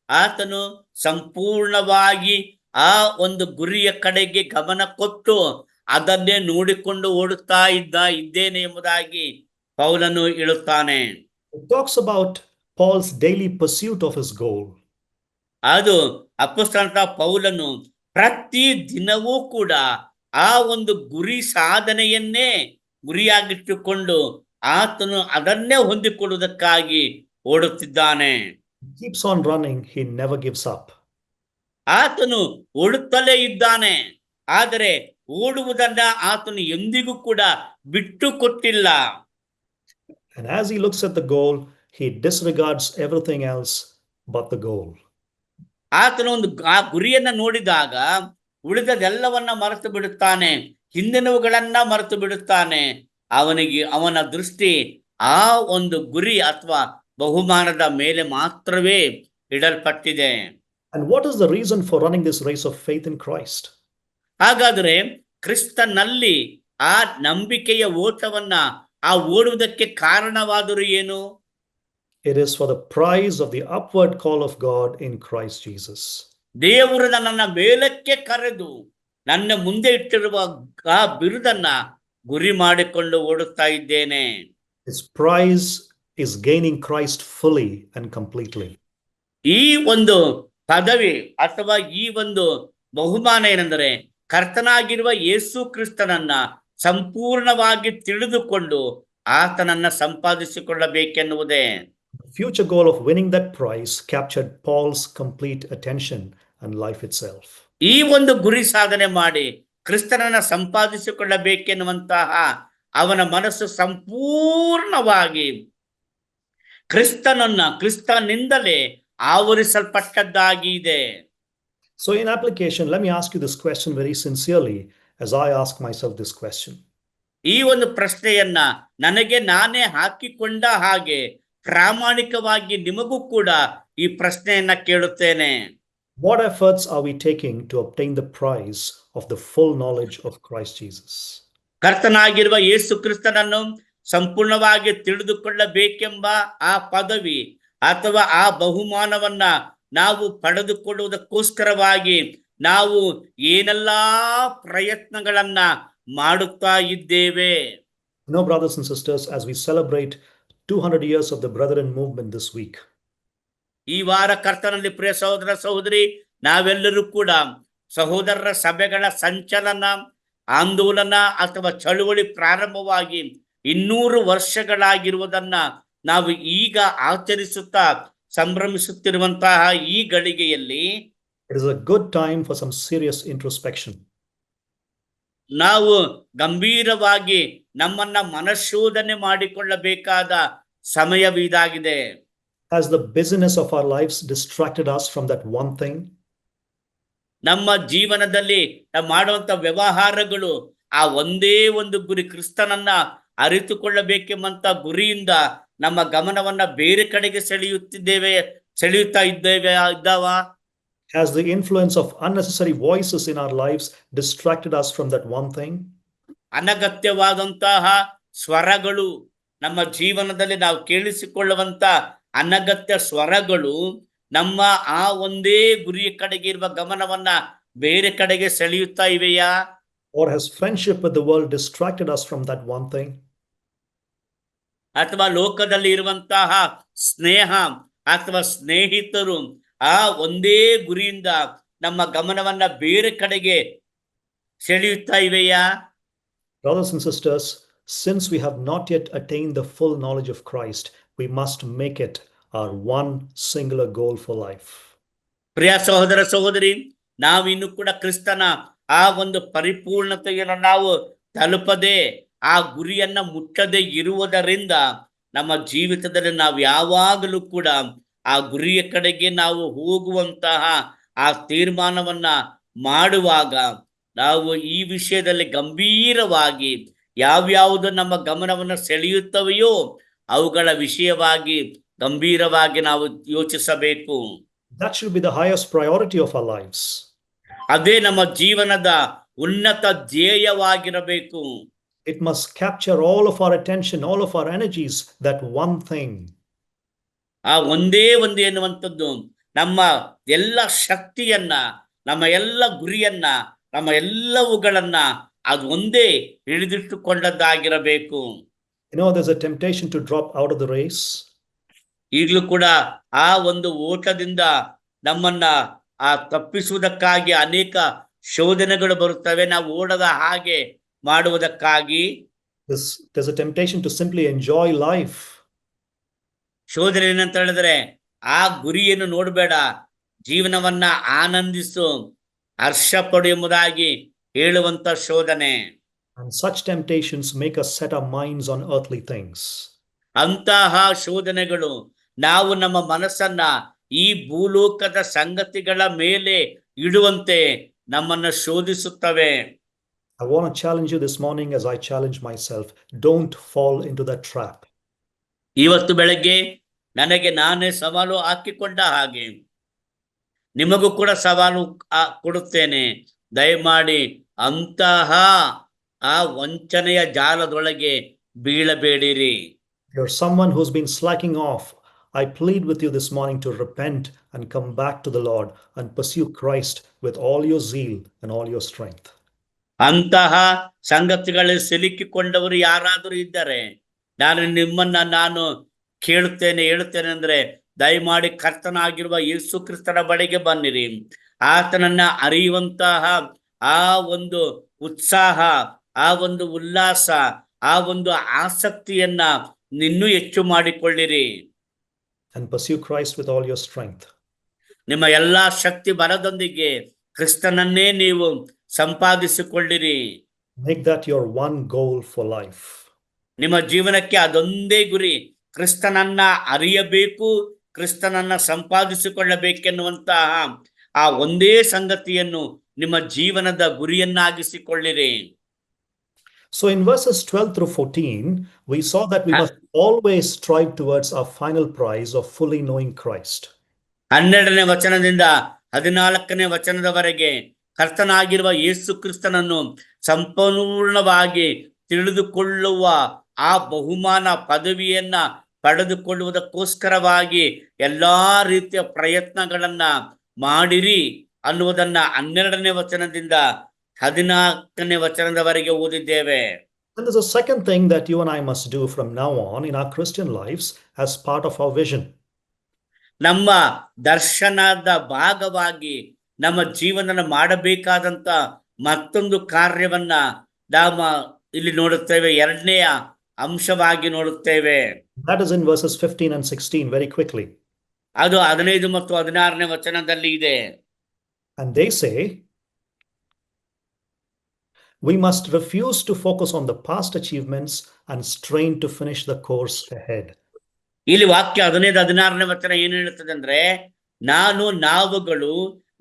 ಆತನು ಸಂಪೂರ್ಣವಾಗಿ ಆ ಒಂದು ಗುರಿಯ ಕಡೆಗೆ ಗಮನ ಕೊಟ್ಟು ಅದನ್ನೇ ನೋಡಿಕೊಂಡು ಓಡುತ್ತಾ ಇದ್ದೇನೆ ಎಂಬುದಾಗಿ ಪೌಲನು ಹೇಳುತ್ತಾನೆ. It talks about Paul's daily pursuit of his goal. ಅದು ಅಪೊಸ್ತಲನಾದ ಪೌಲನು ಪ್ರತಿ ದಿನವೂ ಕೂಡ ಆ ಒಂದು ಗುರಿ ಸಾಧನೆಯನ್ನೇ ಗುರಿಯಾಗಿಟ್ಟುಕೊಂಡು ಆತನು ಅದನ್ನೇ ಹೊಂದಿಕೊಳ್ಳುವುದಕ್ಕಾಗಿ ಓಡುತ್ತಿದ್ದಾನೆ. He keeps on running, he never gives up. ಆತನು ಓಡುತ್ತಲೇ ಇದ್ದಾನೆ, ಆದರೆ ಓಡುವುದನ್ನ ಆತನು ಎಂದಿಗೂ ಕೂಡ ಬಿಟ್ಟು ಕೊಟ್ಟಿಲ್ಲ. And as he looks at the goal, he disregards everything else but the goal. ಆತನು ಒಂದು ಆ ಗುರಿಯನ್ನ ನೋಡಿದಾಗ ಉಳಿದದೆಲ್ಲವನ್ನ ಮರೆತು ಬಿಡುತ್ತಾನೆ, ಹಿಂದಿನವುಗಳನ್ನ ಮರೆತು ಬಿಡುತ್ತಾನೆ. ಅವನ ದೃಷ್ಟಿ ಆ ಒಂದು ಗುರಿ ಅಥವಾ ಬಹುಮಾನದ ಮೇಲೆ ಮಾತ್ರವೇ ಇಡಲ್ಪಟ್ಟಿದೆ. And what is the reason for running this race of faith in Christ? ಹಾಗಾದರೆ ಕ್ರಿಸ್ತನಲ್ಲಿ ಆ ನಂಬಿಕೆಯ ಓಟವನ್ನ ಆ ಓಡುವುದಕ್ಕೆ ಕಾರಣವಾದರೂ ಏನು? It is for the prize of the upward call of God in Christ Jesus. ದೇವರು ನನ್ನನ್ನ ಮೇಲಕ್ಕೆ ಕರೆದು ನನ್ನ ಮುಂದೆ ಇಟ್ಟಿರುವ ಆ ಬಿರುದನ್ನ ಗುರಿ ಮಾಡಿಕೊಂಡು ಓಡುತ್ತಾ ಇದ್ದೇನೆ. His prize is gaining Christ fully and completely. ಈ ಒಂದು ಪದವಿ ಅಥವಾ ಈ ಒಂದು ಬಹುಮಾನ ಏನೆಂದರೆ ಕರ್ತನಾಗಿರುವ ಯೇಸು ಕ್ರಿಸ್ತನನ್ನ ಸಂಪೂರ್ಣವಾಗಿ ತಿಳಿದುಕೊಂಡು ಆತನನ್ನ ಸಂಪಾದಿಸಿಕೊಳ್ಳಬೇಕೆನ್ನುವುದೇ. The future goal of winning that prize captured Paul's complete attention and life itself. ಈ ಒಂದು ಗುರಿ ಸಾಧನೆ ಮಾಡಿ ಕ್ರಿಸ್ತನನ್ನ ಸಂಪಾದಿಸಿಕೊಳ್ಳಬೇಕೆನ್ನುವಂತಹ ಅವನ ಮನಸ್ಸು ಸಂಪೂರ್ಣವಾಗಿ ಕ್ರಿಸ್ತನಿಂದಲೇ ಆವರಿಸಲ್ಪಟ್ಟದ್ದಾಗಿದೆ. So in application, let me ask you this question very sincerely as I ask myself this question. ಈ ಒಂದು ಪ್ರಶ್ನೆಯನ್ನ ನನಗೆ ನಾನೇ ಹಾಕಿಕೊಂಡ ಹಾಗೆ ಪ್ರಾಮಾಣಿಕವಾಗಿ ನಿಮಗೂ ಕೂಡ ಈ ಪ್ರಶ್ನೆಯನ್ನ ಕೇಳುತ್ತೇನೆ. What efforts are we taking to obtain the prize of the full knowledge of Christ Jesus? ಕರ್ತನಾಗಿರುವ ಯೇಸು ಕ್ರಿಸ್ತನನ್ನು ಸಂಪೂರ್ಣವಾಗಿ ತಿಳಿದುಕೊಳ್ಳಬೇಕೆಂಬ ಆ ಪದವಿ ಅಥವಾ ಆ ಬಹುಮಾನವನ್ನ ನಾವು ಪಡೆದುಕೊಳ್ಳುವುದಕ್ಕೋಸ್ಕರವಾಗಿ ನಾವು ಏನೆಲ್ಲಾ ಪ್ರಯತ್ನಗಳನ್ನ ಮಾಡುತ್ತಾ ಇದ್ದೇವೆ. You know, brothers and sisters, as we celebrate 200 years of the Brethren movement this week, ಈ ವಾರ ಕರ್ತನಲ್ಲಿ ಪ್ರಿಯ ಸಹೋದರ ಸಹೋದರಿ, ನಾವೆಲ್ಲರೂ ಕೂಡ ಸಹೋದರರ ಸಭೆಗಳ ಸಂಚಲನ, ಆಂದೋಲನ ಅಥವಾ ಚಳುವಳಿ ಪ್ರಾರಂಭವಾಗಿ 200 ವರ್ಷಗಳಾಗಿರುವುದನ್ನ ನಾವು ಈಗ ಆಚರಿಸುತ್ತಾ ಸಂಭ್ರಮಿಸುತ್ತಿರುವಂತಹ ಈ ಗಳಿಗೆಯಲ್ಲಿ it is a good time for some serious introspection. ನಾವು ಗಂಭೀರವಾಗಿ ನಮ್ಮನ್ನ ಮನಶೋಧನೆ ಮಾಡಿಕೊಳ್ಳಬೇಕಾದ ಸಮಯವಿದಾಗಿದೆ. Has the busyness of our lives distracted us from that one thing? ನಮ್ಮ ಜೀವನದಲ್ಲಿ ನಾವು ಮಾಡುವಂತ ವ್ಯವಹಾರಗಳು ಆ ಒಂದೇ ಒಂದು ಗುರಿ, ಕ್ರಿಸ್ತನನ್ನ ಅರಿತುಕೊಳ್ಳಬೇಕೆಂಬಂತ ಗುರಿಯಿಂದ ನಮ್ಮ ಗಮನವನ್ನ ಬೇರೆ ಕಡೆಗೆ ಸೆಳೆಯುತ್ತಾ ಇದ್ದಾವ? Has the influence of unnecessary voices in our lives distracted us from that one thing? ಅನಗತ್ಯವಾದಂತಹ ಸ್ವರಗಳು ನಮ್ಮ ಜೀವನದಲ್ಲಿ ನಾವು ಕೇಳಿಸಿಕೊಳ್ಳುವಂತ ಅನಗತ್ಯ ಸ್ವರಗಳು ನಮ್ಮ ಆ ಒಂದೇ ಗುರಿಯ ಕಡೆಗೆ ಇರುವ ಗಮನವನ್ನ ಬೇರೆ ಕಡೆಗೆ ಸೆಳೆಯುತ್ತಾ ಇವೆಯಾ? Or has friendship with the world distracted us from that one thing? ಅಥವಾ ಲೋಕದಲ್ಲಿ ಇರುವಂತಹ ಸ್ನೇಹ ಅಥವಾ ಸ್ನೇಹಿತರು ಆ ಒಂದೇ ಗುರಿಯಿಂದ ನಮ್ಮ ಗಮನವನ್ನ ಬೇರೆ ಕಡೆಗೆ ಸೆಳೆಯುತ್ತಾ ಇವೆಯಾ? Brothers and sisters, since we have not yet attained the full knowledge of Christ, we must make it our one singular goal for life. ಪ್ರಿಯ ಸಹೋದರ ಸಹೋದರಿ, ನಾವಿನ್ನು ಕೂಡ ಕ್ರಿಸ್ತನ ಆ ಒಂದು ಪರಿಪೂರ್ಣತೆಯನ್ನು ನಾವು ತಲುಪದೆ ಆ ಗುರಿಯನ್ನ ಮುಟ್ಟದೆ ಇರುವುದರಿಂದ ನಮ್ಮ ಜೀವಿತದಲ್ಲಿ ನಾವು ಯಾವಾಗಲೂ ಕೂಡ ಆ ಗುರಿಯ ಕಡೆಗೆ ನಾವು ಹೋಗುವಂತಹ ಆ ತೀರ್ಮಾನವನ್ನ ಮಾಡುವಾಗ ನಾವು ಈ ವಿಷಯದಲ್ಲಿ ಗಂಭೀರವಾಗಿ ಯಾವ್ಯಾವುದು ನಮ್ಮ ಗಮನವನ್ನು ಸೆಳೆಯುತ್ತವೆಯೋ ಅವುಗಳ ವಿಷಯವಾಗಿ ಗಂಭೀರವಾಗಿ ನಾವು ಯೋಚಿಸಬೇಕು. That should be the highest priority of our lives. ಅದೇ ನಮ್ಮ ಜೀವನದ ಉನ್ನತ ಧ್ಯೇಯವಾಗಿರಬೇಕು. It must capture all of our attention, all of our energies, that one thing. ಆ ಒಂದೇ ಒಂದು ಎನ್ನುವಂಥದ್ದು ನಮ್ಮ ಎಲ್ಲ ಶಕ್ತಿಯನ್ನ, ನಮ್ಮ ಎಲ್ಲ ಗುರಿಯನ್ನ, ನಮ್ಮ ಎಲ್ಲವುಗಳನ್ನ ಅದು ಒಂದೇ ಹಿಡಿದಿಟ್ಟುಕೊಂಡದ್ದಾಗಿರಬೇಕು. You know, there's a temptation to drop out of the race. ಈಗಲೂ ಕೂಡ ಆ ಒಂದು ಓಟದಿಂದ ನಮ್ಮನ್ನ ಆ ತಪ್ಪಿಸುವುದಕ್ಕಾಗಿ ಅನೇಕ ಶೋಧನೆಗಳು ಬರುತ್ತವೆ, ನಾವು ಓಡದ ಹಾಗೆ ಮಾಡುವುದಕ್ಕಾಗಿ. There's a temptation to simply enjoy life. ಶೋಧನೆ ಏನಂತ ಹೇಳಿದ್ರೆ ಆ ಗುರಿಯನ್ನು ನೋಡಬೇಡ, ಜೀವನವನ್ನ ಆನಂದಿಸು, ಹರ್ಷ ಪಡು ಎಂಬುದಾಗಿ ಹೇಳುವಂತ ಶೋಧನೆ. And such temptations make us set our minds on earthly things. ಅಂತಹ ಶೋಧನೆಗಳು ನಾವು ನಮ್ಮ ಮನಸ್ಸನ್ನ ಈ ಭೂಲೋಕದ ಸಂಗತಿಗಳ ಮೇಲೆ ಇಡುವಂತೆ ನಮ್ಮನ್ನ ಶೋಧಿಸುತ್ತವೆ. I want to challenge you this morning as I challenge myself. Don't fall into that trap. ಇವತ್ತು ಬೆಳಗ್ಗೆ ನನಗೆ ನಾನೇ ಸವಾಲು ಹಾಕಿಕೊಂಡ ಹಾಗೆ ನಿಮಗೂ ಕೂಡ ಸವಾಲು ಕೊಡುತ್ತೇನೆ. ದಯಮಾಡಿ ಅಂತಹ ಆ ವಂಚನೆಯ ಜಾಲದೊಳಗೆ ಬೀಳಬೇಡಿರಿ. You're someone who's been slacking off. I plead with you this morning to repent and come back to the Lord and pursue Christ with all your zeal and all your strength. ಅಂತಹ ಸಂಗತಿಗಳಲ್ಲಿ ಸಿಲುಕಿಕೊಂಡವರು ಯಾರಾದರೂ ಇದ್ದರೆ ನಾನು ಹೇಳುತ್ತೇನೆ ಅಂದ್ರೆ ದಯಮಾಡಿ ಕರ್ತನಾಗಿರುವ ಯೇಸು ಕ್ರಿಸ್ತನ ಬಳಿಗೆ ಬನ್ನಿರಿ. ಆತನನ್ನ ಅರಿಯುವಂತಹ ಆ ಒಂದು ಉತ್ಸಾಹ, ಆ ಒಂದು ಉಲ್ಲಾಸ, ಆ ಒಂದು ಆಸಕ್ತಿಯನ್ನ ಇನ್ನೂ ಹೆಚ್ಚು ಮಾಡಿಕೊಳ್ಳಿರಿ. And pursue Christ with all your strength. ನಿಮ್ಮ ಎಲ್ಲಾ ಶಕ್ತಿ ಬಲದೊಂದಿಗೆ ಕ್ರಿಸ್ತನನ್ನೇ ನೀವು ಸಂಪಾದಿಸಿಕೊಳ್ಳಿರಿ. Make that your one goal for life. ನಿಮ್ಮ ಜೀವನಕ್ಕೆ ಅದೊಂದೇ ಗುರಿ, ಕ್ರಿಸ್ತನನ್ನ ಅರಿಯಬೇಕು, ಕ್ರಿಸ್ತನನ್ನ ಸಂಪಾದಿಸಿಕೊಳ್ಳಬೇಕೆನ್ನುವಂತಹ ಆ ಒಂದೇ ಸಂಗತಿಯನ್ನು ನಿಮ್ಮ ಜೀವನದ ಗುರಿಯನ್ನಾಗಿಸಿಕೊಳ್ಳಿರಿ. So in verses 12 through 14, we saw that we must always strive towards our final prize of fully knowing Christ. 12ನೇ ವಚನದಿಂದ 14ನೇ ವಚನದವರೆಗೆ ಕರ್ತನಾಗಿರುವ ಯೇಸು ಕ್ರಿಸ್ತನನ್ನು ಸಂಪೂರ್ಣವಾಗಿ ತಿಳಿದುಕೊಳ್ಳುವ ಆ ಬಹುಮಾನ ಪದವಿಯನ್ನ ಪಡೆದುಕೊಳ್ಳುವುದಕ್ಕೋಸ್ಕರವಾಗಿ ಎಲ್ಲಾ ರೀತಿಯ ಪ್ರಯತ್ನಗಳನ್ನ ಮಾಡಿರಿ ಅನ್ನುವುದನ್ನ 12ನೇ ವಚನದಿಂದ 14ನೇ ವಚನದವರೆಗೆ ಓದಿದ್ದೇವೆ. And there's a second thing that you and I must do from now on in our Christian lives as part of our vision. ನಮ್ಮ ದರ್ಶನದ ಭಾಗವಾಗಿ ನಮ್ಮ ಜೀವನ ಮಾಡಬೇಕಾದಂತ ಮತ್ತೊಂದು ಕಾರ್ಯವನ್ನ ನಾವು ಇಲ್ಲಿ ನೋಡುತ್ತೇವೆ, ಎರಡನೆಯ ಅಂಶವಾಗಿ ನೋಡುತ್ತೇವೆ. That is in verses 15 and 16 very quickly. ಅದು 15 ಮತ್ತು 16ನೇ ವಚನದಲ್ಲಿ ಇದೆ. And they say, we must refuse to focus on the past achievements and strain to finish the course ahead. ಇಲ್ಲಿ ವಾಕ್ಯ 15-16ನೇ ವಚನ ಏನ್ ಹೇಳುತ್ತದೆ ಅಂದ್ರೆ, ನಾವುಗಳು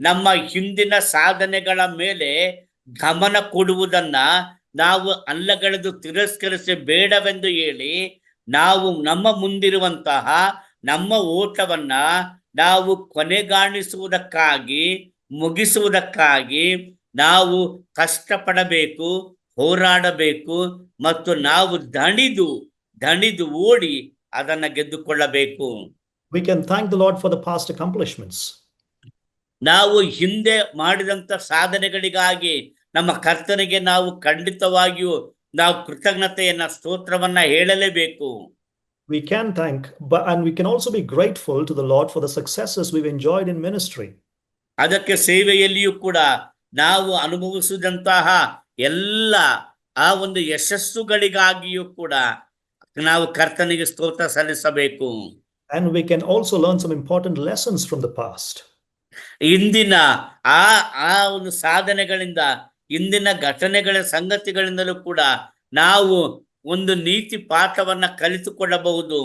ನಮ್ಮ ಹಿಂದಿನ ಸಾಧನೆಗಳ ಮೇಲೆ ಗಮನ ಕೊಡುವುದನ್ನ ನಾವು ಅಲ್ಲಗಳೆದು ತಿರಸ್ಕರಿಸಿ ಬೇಡವೆಂದು ಹೇಳಿ, ನಾವು ನಮ್ಮ ಮುಂದಿರುವಂತಹ ನಮ್ಮ ಓಟವನ್ನ ನಾವು ಕೊನೆಗಾಣಿಸುವುದಕ್ಕಾಗಿ ಮುಗಿಸುವುದಕ್ಕಾಗಿ ನಾವು ಕಷ್ಟಪಡಬೇಕು, ಹೋರಾಡಬೇಕು ಮತ್ತು ನಾವು ದಣಿದು ಓಡಿ ಅದನ್ನ ಗೆದ್ದುಕೊಳ್ಳಬೇಕು. We can thank the Lord for the past accomplishments. ನಾವು ಹಿಂದೆ ಮಾಡಿದಂತ ಸಾಧನೆಗಳಿಗಾಗಿ ನಮ್ಮ ಕರ್ತನಿಗೆ ನಾವು ಖಂಡಿತವಾಗಿಯೂ ನಾವು ಕೃತಜ್ಞತೆಯನ್ನ ಸ್ತೋತ್ರವನ್ನ ಹೇಳಲೇಬೇಕು. We can thank, and we can also be grateful to the Lord for the successes we've enjoyed in ministry. ಅದಕ್ಕೆ ಸೇವೆಯಲ್ಲಿಯೂ ಕೂಡ ನಾವು ಅನುಭವಿಸಿದಂತಹ ಎಲ್ಲ ಆ ಒಂದು ಯಶಸ್ಸುಗಳಿಗಾಗಿಯೂ ಕೂಡ ನಾವು ಕರ್ತನಿಗೆ ಸ್ತೋತ್ರ ಸಲ್ಲಿಸಬೇಕು. And we can also learn some important lessons from the past. ಇಂದಿನ ಆ ಒಂದು ಸಾಧನೆಗಳಿಂದ, ಇಂದಿನ ಘಟನೆಗಳ ಸಂಗತಿಗಳಿಂದಲೂ ಕೂಡ ನಾವು ಒಂದು ನೀತಿ ಪಾಠವನ್ನ ಕಲಿತುಕೊಳ್ಳಬಹುದು.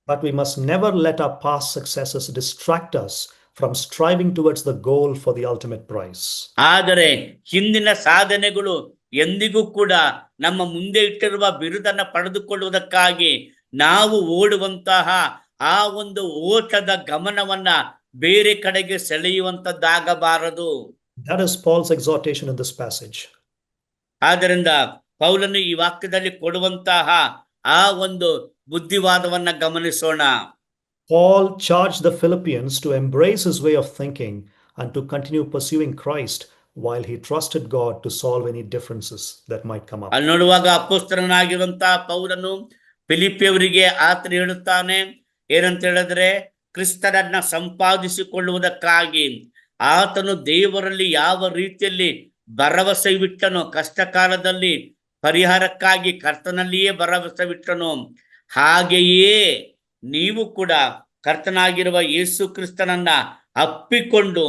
But we must never let our past successes distract us from striving towards the goal for the ultimate prize. ಆದರೆ ಹಿಂದಿನ ಸಾಧನೆಗಳು ಎಂದಿಗೂ ಕೂಡ ನಮ್ಮ ಮುಂದೆ ಇಟ್ಟಿರುವ ಬಿರುದನ್ನ ಪಡೆದುಕೊಳ್ಳುವುದಕ್ಕಾಗಿ ನಾವು ಓಡುವಂತಹ ಆ ಒಂದು ಓಟದ ಗಮನವನ್ನ ಬೇರೆ ಕಡೆಗೆ ಸೆಳೆಯುವಂತದ್ದಾಗಬಾರದು. That is Paul's exhortation in this passage. ಆದ್ದರಿಂದ ಪೌಲನು ಈ ವಾಕ್ಯದಲ್ಲಿ ಕೊಡುವಂತಹ ಆ ಒಂದು ಬುದ್ಧಿವಾದವನ್ನ ಗಮನಿಸೋಣ. Paul charged the Philippians to embrace his way of thinking and to continue pursuing Christ while he trusted God to solve any differences that might come up. ಅಲ್ಲಿ ನೋಡುವಾಗ ಅಪೊಸ್ತಲನಾಗಿರುವಂತಹ ಪೌಲನು ಫಿಲಿಪ್ಪಿಯವರಿಗೆ ಆತನು ಹೇಳುತ್ತಾನೆ, ಏನಂತ ಹೇಳಿದ್ರೆ, ಕ್ರಿಸ್ತನನ್ನ ಸಂಪಾದಿಸಿಕೊಳ್ಳುವುದಕ್ಕಾಗಿ ಆತನು ದೇವರಲ್ಲಿ ಯಾವ ರೀತಿಯಲ್ಲಿ ಭರವಸೆ ಬಿಟ್ಟನೋ, ಕಷ್ಟ ಕಾಲದಲ್ಲಿ ಪರಿಹಾರಕ್ಕಾಗಿ ಕರ್ತನಲ್ಲಿಯೇ ಭರವಸೆ ಬಿಟ್ಟನೋ, ಹಾಗೆಯೇ ನೀವು ಕೂಡ ಕರ್ತನಾಗಿರುವ ಯೇಸು ಕ್ರಿಸ್ತನನ್ನ ಅಪ್ಪಿಕೊಂಡು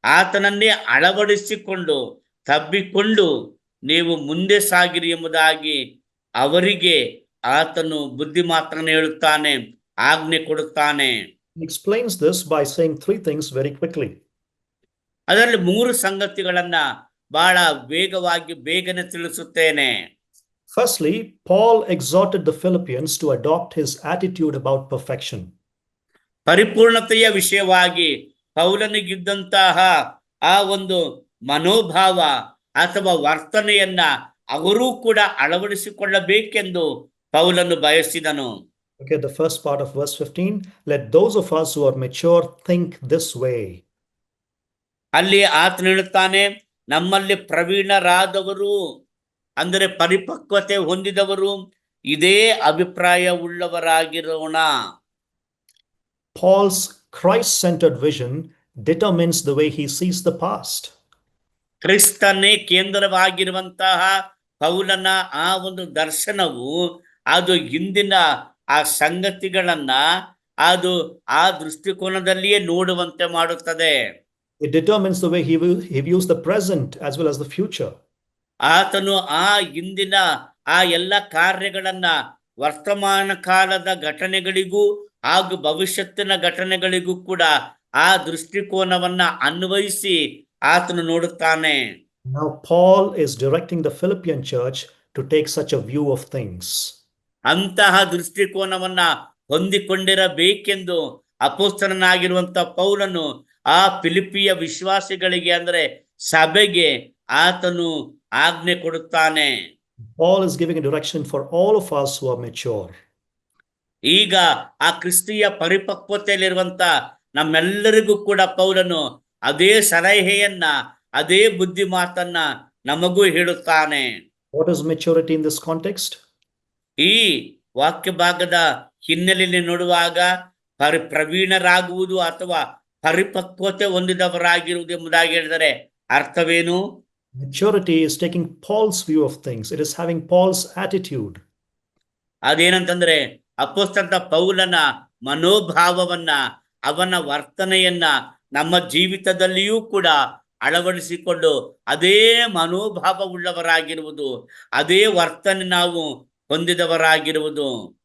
ಆತನನ್ನೇ ಅಳವಡಿಸಿಕೊಂಡು ತಬ್ಬಿಕೊಂಡು ನೀವು ಮುಂದೆ ಸಾಗಿರಿ ಎಂಬುದಾಗಿ ಅವರಿಗೆ ಆತನು ಬುದ್ಧಿ ಮಾತ್ರ ಹೇಳುತ್ತಾನೆ, ಆಜ್ಞೆ ಕೊಡುತ್ತಾನೆ. He explains this by saying three things very quickly. ಅದರಲ್ಲಿ 3 ಸಂಗತಿಗಳನ್ನ ಬಹಳ ಬೇಗನೆ ತಿಳಿಸುತ್ತೇನೆ. Firstly, Paul exhorted the Philippians to adopt his attitude about perfection. ಪರಿಪೂರ್ಣತೆಯ ವಿಷಯವಾಗಿ ಪೌಲನಿಗಿದ್ದಂತಹ ಆ ಒಂದು ಮನೋಭಾವ ಅಥವಾ ವರ್ತನೆಯನ್ನ ಅವರೂ ಕೂಡ ಅಳವಡಿಸಿಕೊಳ್ಳಬೇಕೆಂದು ಪೌಲನು ಬಯಸಿದನು. Okay, the first part of verse 15, let those of us who are mature think this way. ಅಲ್ಲಿ ಆತನು ಹೇಳುತ್ತಾನೆ, ನಮ್ಮಲ್ಲಿ ಪ್ರವೀಣರಾದವರು ಅಂದರೆ ಪರಿಪಕ್ವತೆ ಹೊಂದಿದವರು ಇದೇ ಅಭಿಪ್ರಾಯ ಉಳ್ಳವರಾಗಿರೋಣ. Paul's Christ-centered vision determines the way he sees the past. ಕ್ರಿಸ್ತನೇ ಕೇಂದ್ರವಾಗಿರುವಂತಹ ಪೌಲನ ಆ ಒಂದು ದರ್ಶನವು ಅದು ಹಿಂದಿನ ಆ ಸಂಗತಿಗಳನ್ನ ಅದು ಆ ದೃಷ್ಟಿಕೋನದಲ್ಲಿಯೇ ನೋಡುವಂತೆ ಮಾಡುತ್ತದೆ. It determines the way he views the present as well as the future. ಆತನು ಆ ಹಿಂದಿನ ಆ ಎಲ್ಲ ಕಾರ್ಯಗಳನ್ನ ವರ್ತಮಾನ ಕಾಲದ ಘಟನೆಗಳಿಗೂ ಹಾಗೂ ಭವಿಷ್ಯತ್ತಿನ ಘಟನೆಗಳಿಗೂ ಕೂಡ ಆ ದೃಷ್ಟಿಕೋನವನ್ನ ಅನ್ವಯಿಸಿ ಆತನು ನೋಡುತ್ತಾನೆ. Now Paul is directing the Philippian church to take such a view of things. ಅಂತಹ ದೃಷ್ಟಿಕೋನವನ್ನ ಹೊಂದಿಕೊಂಡಿರಬೇಕೆಂದು ಅಪೊಸ್ತಲನಾಗಿರುವಂತ ಪೌಲನು ಆ ಫಿಲಿಪ್ಪಿಯ ವಿಶ್ವಾಸಿಗಳಿಗೆ ಅಂದ್ರೆ ಸಭೆಗೆ ಆತನು ಆಜ್ಞೆ ಕೊಡುತ್ತಾನೆ. Paul is giving a direction for all of us who are mature. ಈಗ ಆ ಕ್ರಿಸ್ತಿಯ ಪರಿಪಕ್ವತೆಯಲ್ಲಿರುವಂತ ನಮ್ಮೆಲ್ಲರಿಗೂ ಕೂಡ ಪೌಲನು ಅದೇ ಸಲಹೆಯನ್ನ, ಅದೇ ಬುದ್ಧಿ ಮಾತನ್ನ ನಮಗೂ ಹೇಳುತ್ತಾನೆ. What is maturity in this context? ಈ ವಾಕ್ಯ ಭಾಗದ ಹಿನ್ನೆಲೆಯಲ್ಲಿ ನೋಡುವಾಗ ಪ್ರವೀಣರಾಗುವುದು ಅಥವಾ ಪರಿಪಕ್ವತೆ ಹೊಂದಿದವರಾಗಿರುವುದು ಎಂಬುದಾಗಿ ಹೇಳಿದರೆ ಅರ್ಥವೇನು? Maturity is taking Paul's view of things. It is having Paul's attitude. ಅದೇನಂತಂದ್ರೆ ಅಪೊಸ್ತಲ ಪೌಲನ ಮನೋಭಾವವನ್ನ, ಅವನ ವರ್ತನೆಯನ್ನ ನಮ್ಮ ಜೀವಿತದಲ್ಲಿಯೂ ಕೂಡ ಅಳವಡಿಸಿಕೊಂಡು ಅದೇ ಮನೋಭಾವವುಳ್ಳವರಾಗಿರುವುದು, ಅದೇ ವರ್ತನೆ ನಾವು ಹೊಂದಿದವರಾಗಿರುವುದು.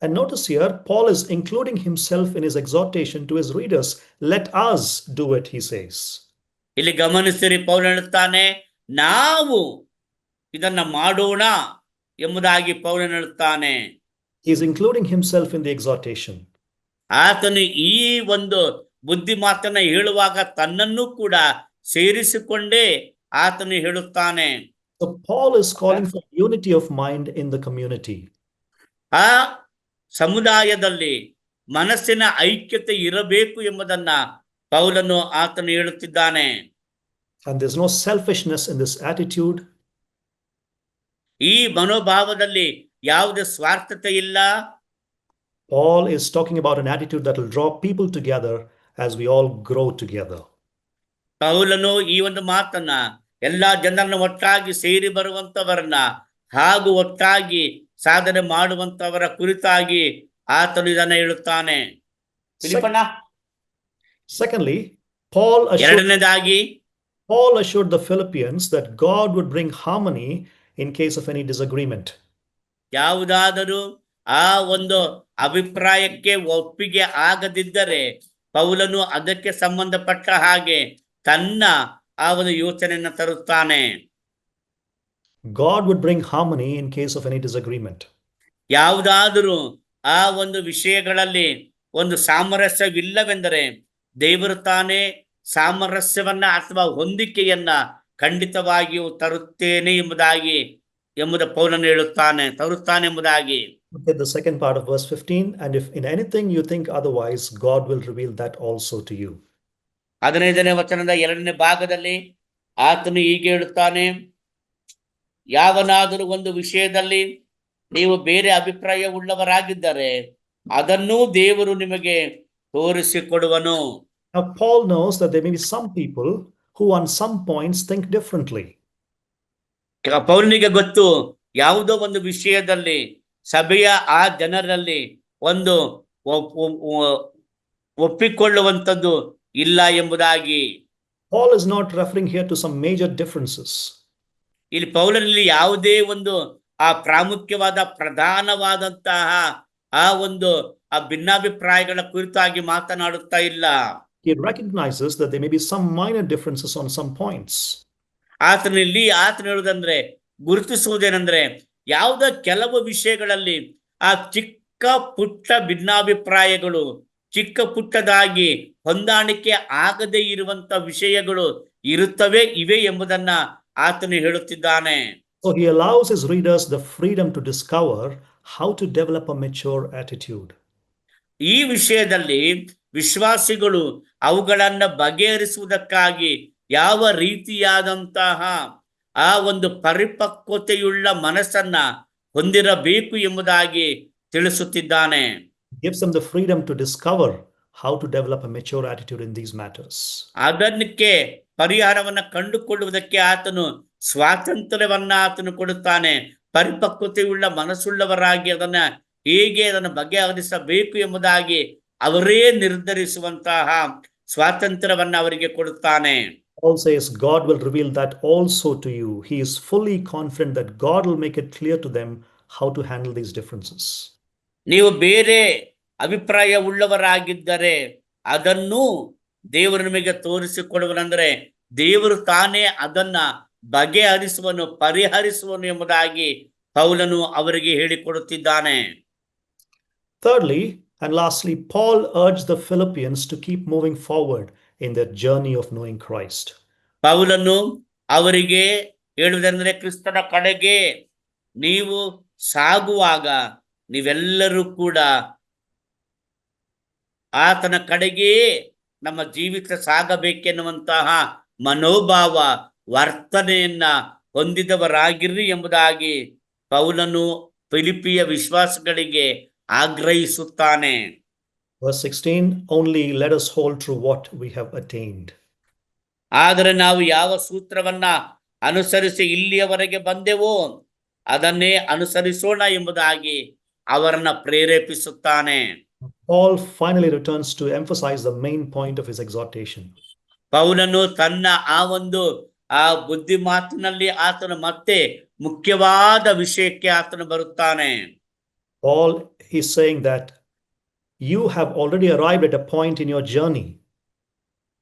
And notice here, Paul is including himself in his exhortation to his readers. Let us do it, he says. ಇಲ್ಲಿ ಗಮನಿಸಿರಿ, ಪೌಲ ಹೇಳುತ್ತಾನೆ, ನಾವು ಇದನ್ನ ಮಾಡೋಣ ಎಂಬುದಾಗಿ ಪೌಲ ಹೇಳುತ್ತಾನೆ. He is including himself in the exhortation. ಆತನು ಈ ಒಂದು ಬುದ್ಧಿ ಮಾತನ್ನ ಹೇಳುವಾಗ ತನ್ನನ್ನು ಕೂಡ ಸೇರಿಸಿಕೊಂಡೇ ಆತನು ಹೇಳುತ್ತಾನೆ. So Paul is calling for unity of mind in the community. ಆ ಸಮುದಾಯದಲ್ಲಿ ಮನಸ್ಸಿನ ಐಕ್ಯತೆ ಇರಬೇಕು ಎಂಬುದನ್ನ ಪೌಲನು ಆತನು ಹೇಳುತ್ತಿದ್ದಾನೆ. And there's no selfishness in this attitude. ಈ ಮನೋಭಾವದಲ್ಲಿ ಯಾವುದೇ ಸ್ವಾರ್ಥತೆ ಇಲ್ಲ. Paul is talking about an attitude that will draw people together as we all grow together. ಪೌಲನು ಈ ಒಂದು ಮಾತನ್ನ ಎಲ್ಲಾ ಜನರನ್ನ ಒಟ್ಟಾಗಿ ಸೇರಿ ಬರುವಂತವರನ್ನ ಹಾಗೂ ಒಟ್ಟಾಗಿ ಸಾಧನೆ ಮಾಡುವಂತವರ ಕುರಿತಾಗಿ ಆತನು ಇದನ್ನ ಹೇಳುತ್ತಾನೆ. Secondly, Paul ಎರಡನೇದಾಗಿ assured the Philippians that God would bring harmony in case of any disagreement. ಯಾವುದಾದರೂ ಆ ಒಂದು ಅಭಿಪ್ರಾಯಕ್ಕೆ ಒಪ್ಪಿಗೆ ಆಗದಿದ್ದರೆ ಪೌಲನು ಅದಕ್ಕೆ ಸಂಬಂಧಪಟ್ಟ ಹಾಗೆ ತನ್ನ ಆ ಒಂದು ಯೋಚನೆಯನ್ನು ತರುತ್ತಾನೆ. God would bring harmony in case of any disagreement. ಯಾವುದಾದರೂ ಆ ಒಂದು ವಿಷಯಗಳಲ್ಲಿ ಒಂದು ಸಾಮರಸ್ಯವಿಲ್ಲವೆಂದರೆ ದೇವರು ತಾನೇ ಸಾಮರಸ್ಯವನ್ನ ಅಥವಾ ಹೊಂದಿಕೆಯನ್ನ ಖಂಡಿತವಾಗಿಯೂ ತರುತ್ತೇನೆ ಎಂಬುದು ಪೌಲನು ಹೇಳುತ್ತಾನೆ, ತರುತ್ತಾನೆ ಎಂಬುದಾಗಿ. Look at the second part of verse 15. And if in anything you think otherwise, God will reveal that also to you. 15ನೇ ವಚನದ 2ನೇ ಭಾಗದಲ್ಲಿ ಆತನು ಹೀಗೆ ಹೇಳುತ್ತಾನೆ, ಯಾವನಾದರೂ ಒಂದು ವಿಷಯದಲ್ಲಿ ನೀವು ಬೇರೆ ಅಭಿಪ್ರಾಯ ಉಳ್ಳವರಾಗಿದ್ದರೆ ಅದನ್ನೂ ದೇವರು ನಿಮಗೆ ತೋರಿಸಿಕೊಡುವನು. Now Paul knows that there may be some people who on some points think differently. ಪೌಲನಿಗೆ ಗೊತ್ತು, ಯಾವುದೋ ಒಂದು ವಿಷಯದಲ್ಲಿ ಸಭೆಯ ಆ ಜನರಲ್ಲಿ ಒಂದು ಒಪ್ಪಿಕೊಳ್ಳುವಂಥದ್ದು ಇಲ್ಲ ಎಂಬುದಾಗಿ. Paul is not referring here to some major differences. ಇಲ್ಲಿ ಪೌಲನಲ್ಲಿ ಯಾವುದೇ ಒಂದು ಆ ಪ್ರಾಮುಖ್ಯವಾದ ಪ್ರಧಾನವಾದಂತಹ ಆ ಒಂದು ಆ ಭಿನ್ನಾಭಿಪ್ರಾಯಗಳ ಕುರಿತಾಗಿ ಮಾತನಾಡುತ್ತಾ ಇಲ್ಲ. He recognizes that there may be some minor differences on some points. ಆತನು ಹೇಳುವುದಂದ್ರೆ, ಗುರುತಿಸುವುದೇನೆಂದ್ರೆ, ಯಾವುದೋ ಕೆಲವು ವಿಷಯಗಳಲ್ಲಿ ಆ ಚಿಕ್ಕ ಪುಟ್ಟ ಭಿನ್ನಾಭಿಪ್ರಾಯಗಳು, ಚಿಕ್ಕ ಪುಟ್ಟದಾಗಿ ಹೊಂದಾಣಿಕೆ ಆಗದೇ ಇರುವಂತ ವಿಷಯಗಳು ಇವೆ ಎಂಬುದನ್ನ ಆತನು ಹೇಳುತ್ತಿದ್ದಾನೆ. So he allows his readers the freedom to discover how to develop a mature attitude. ಈ ವಿಷಯದಲ್ಲಿ ವಿಶ್ವಾಸಿಗಳು ಅವುಗಳನ್ನ ಬಗೆಹರಿಸುವುದಕ್ಕಾಗಿ ಯಾವ ರೀತಿಯಾದಂತಹ ಆ ಒಂದು ಪರಿಪಕ್ವತೆಯುಳ್ಳ ಮನಸ್ಸನ್ನ ಹೊಂದಿರಬೇಕು ಎಂಬುದಾಗಿ ತಿಳಿಸುತ್ತಿದ್ದಾನೆ. Gives them the freedom to discover how to develop a mature attitude in these matters. ಅದಕ್ಕೆ ಪರಿಹಾರವನ್ನ ಕಂಡುಕೊಳ್ಳುವುದಕ್ಕೆ ಆತನು ಸ್ವಾತಂತ್ರ್ಯವನ್ನ ಆತನು ಕೊಡುತ್ತಾನೆ. ಪರಿಪಕ್ವತೆಯುಳ್ಳ ಮನಸ್ಸುಳ್ಳವರಾಗಿ ಅದನ್ನು ಬಗೆಹರಿಸಬೇಕು ಎಂಬುದಾಗಿ ಅವರೇ ನಿರ್ಧರಿಸುವಂತಹ ಸ್ವಾತಂತ್ರ್ಯವನ್ನ ಅವರಿಗೆ ಕೊಡುತ್ತಾನೆ. Paul says God will reveal that also to you. He is fully confident that God will make it clear to them how to handle these differences. ನೀವು ಬೇರೆ ಅಭಿಪ್ರಾಯ ಉಳ್ಳವರಾಗಿದ್ದರೆ ಅದನ್ನು ದೇವರು ನಿಮಗೆ ತೋರಿಸಿಕೊಡುವನೆಂದರೆ ದೇವರು ತಾನೇ ಅದನ್ನ ಬಗೆಹರಿಸುವನು, ಪರಿಹರಿಸುವನು ಎಂಬುದಾಗಿ ಪೌಲನು ಅವರಿಗೆ ಹೇಳಿಕೊಡುತ್ತಿದ್ದಾನೆ. Thirdly and lastly, Paul urged the Philippians to keep moving forward in their journey of knowing Christ. ಪೌಲನು ಅವರಿಗೆ ಹೇಳುವುದೆಂದರೆ, ಕ್ರಿಸ್ತನ ಕಡೆಗೆ ನೀವು ಸಾಗುವಾಗ ನೀವೆಲ್ಲರೂ ಕೂಡ ಆತನ ಕಡೆಗೆ ನಮ್ಮ ಜೀವಿತ ಸಾಗಬೇಕೆನ್ನುವಂತಹ ಮನೋಭಾವ ವರ್ತನೆಯನ್ನ ಹೊಂದಿದವರಾಗಿರ್ರಿ ಎಂಬುದಾಗಿ ಪೌಲನು ಫಿಲಿಪಿಯ ವಿಶ್ವಾಸಗಳಿಗೆ ಆಗ್ರಹಿಸುತ್ತಾನೆ. Verse 16, only let us hold true what we have attained. ಆದರೆ ನಾವು ಯಾವ ಸೂತ್ರವನ್ನ ಅನುಸರಿಸಿ ಇಲ್ಲಿಯವರೆಗೆ ಬಂದೆವೋ ಅದನ್ನೇ ಅನುಸರಿಸೋಣ ಎಂಬುದಾಗಿ ಅವರನ್ನ ಪ್ರೇರೇಪಿಸುತ್ತಾನೆ. Paul finally returns to emphasize the main point of his exhortation. ಪೌಲನು ತನ್ನ ಆ ಬುದ್ಧಿ ಮಾತಿನಲ್ಲಿ ಆತನು ಮತ್ತೆ ಮುಖ್ಯವಾದ ವಿಷಯಕ್ಕೆ ಆತನು ಬರುತ್ತಾನೆ. Paul is saying that you have already arrived at a point in your journey.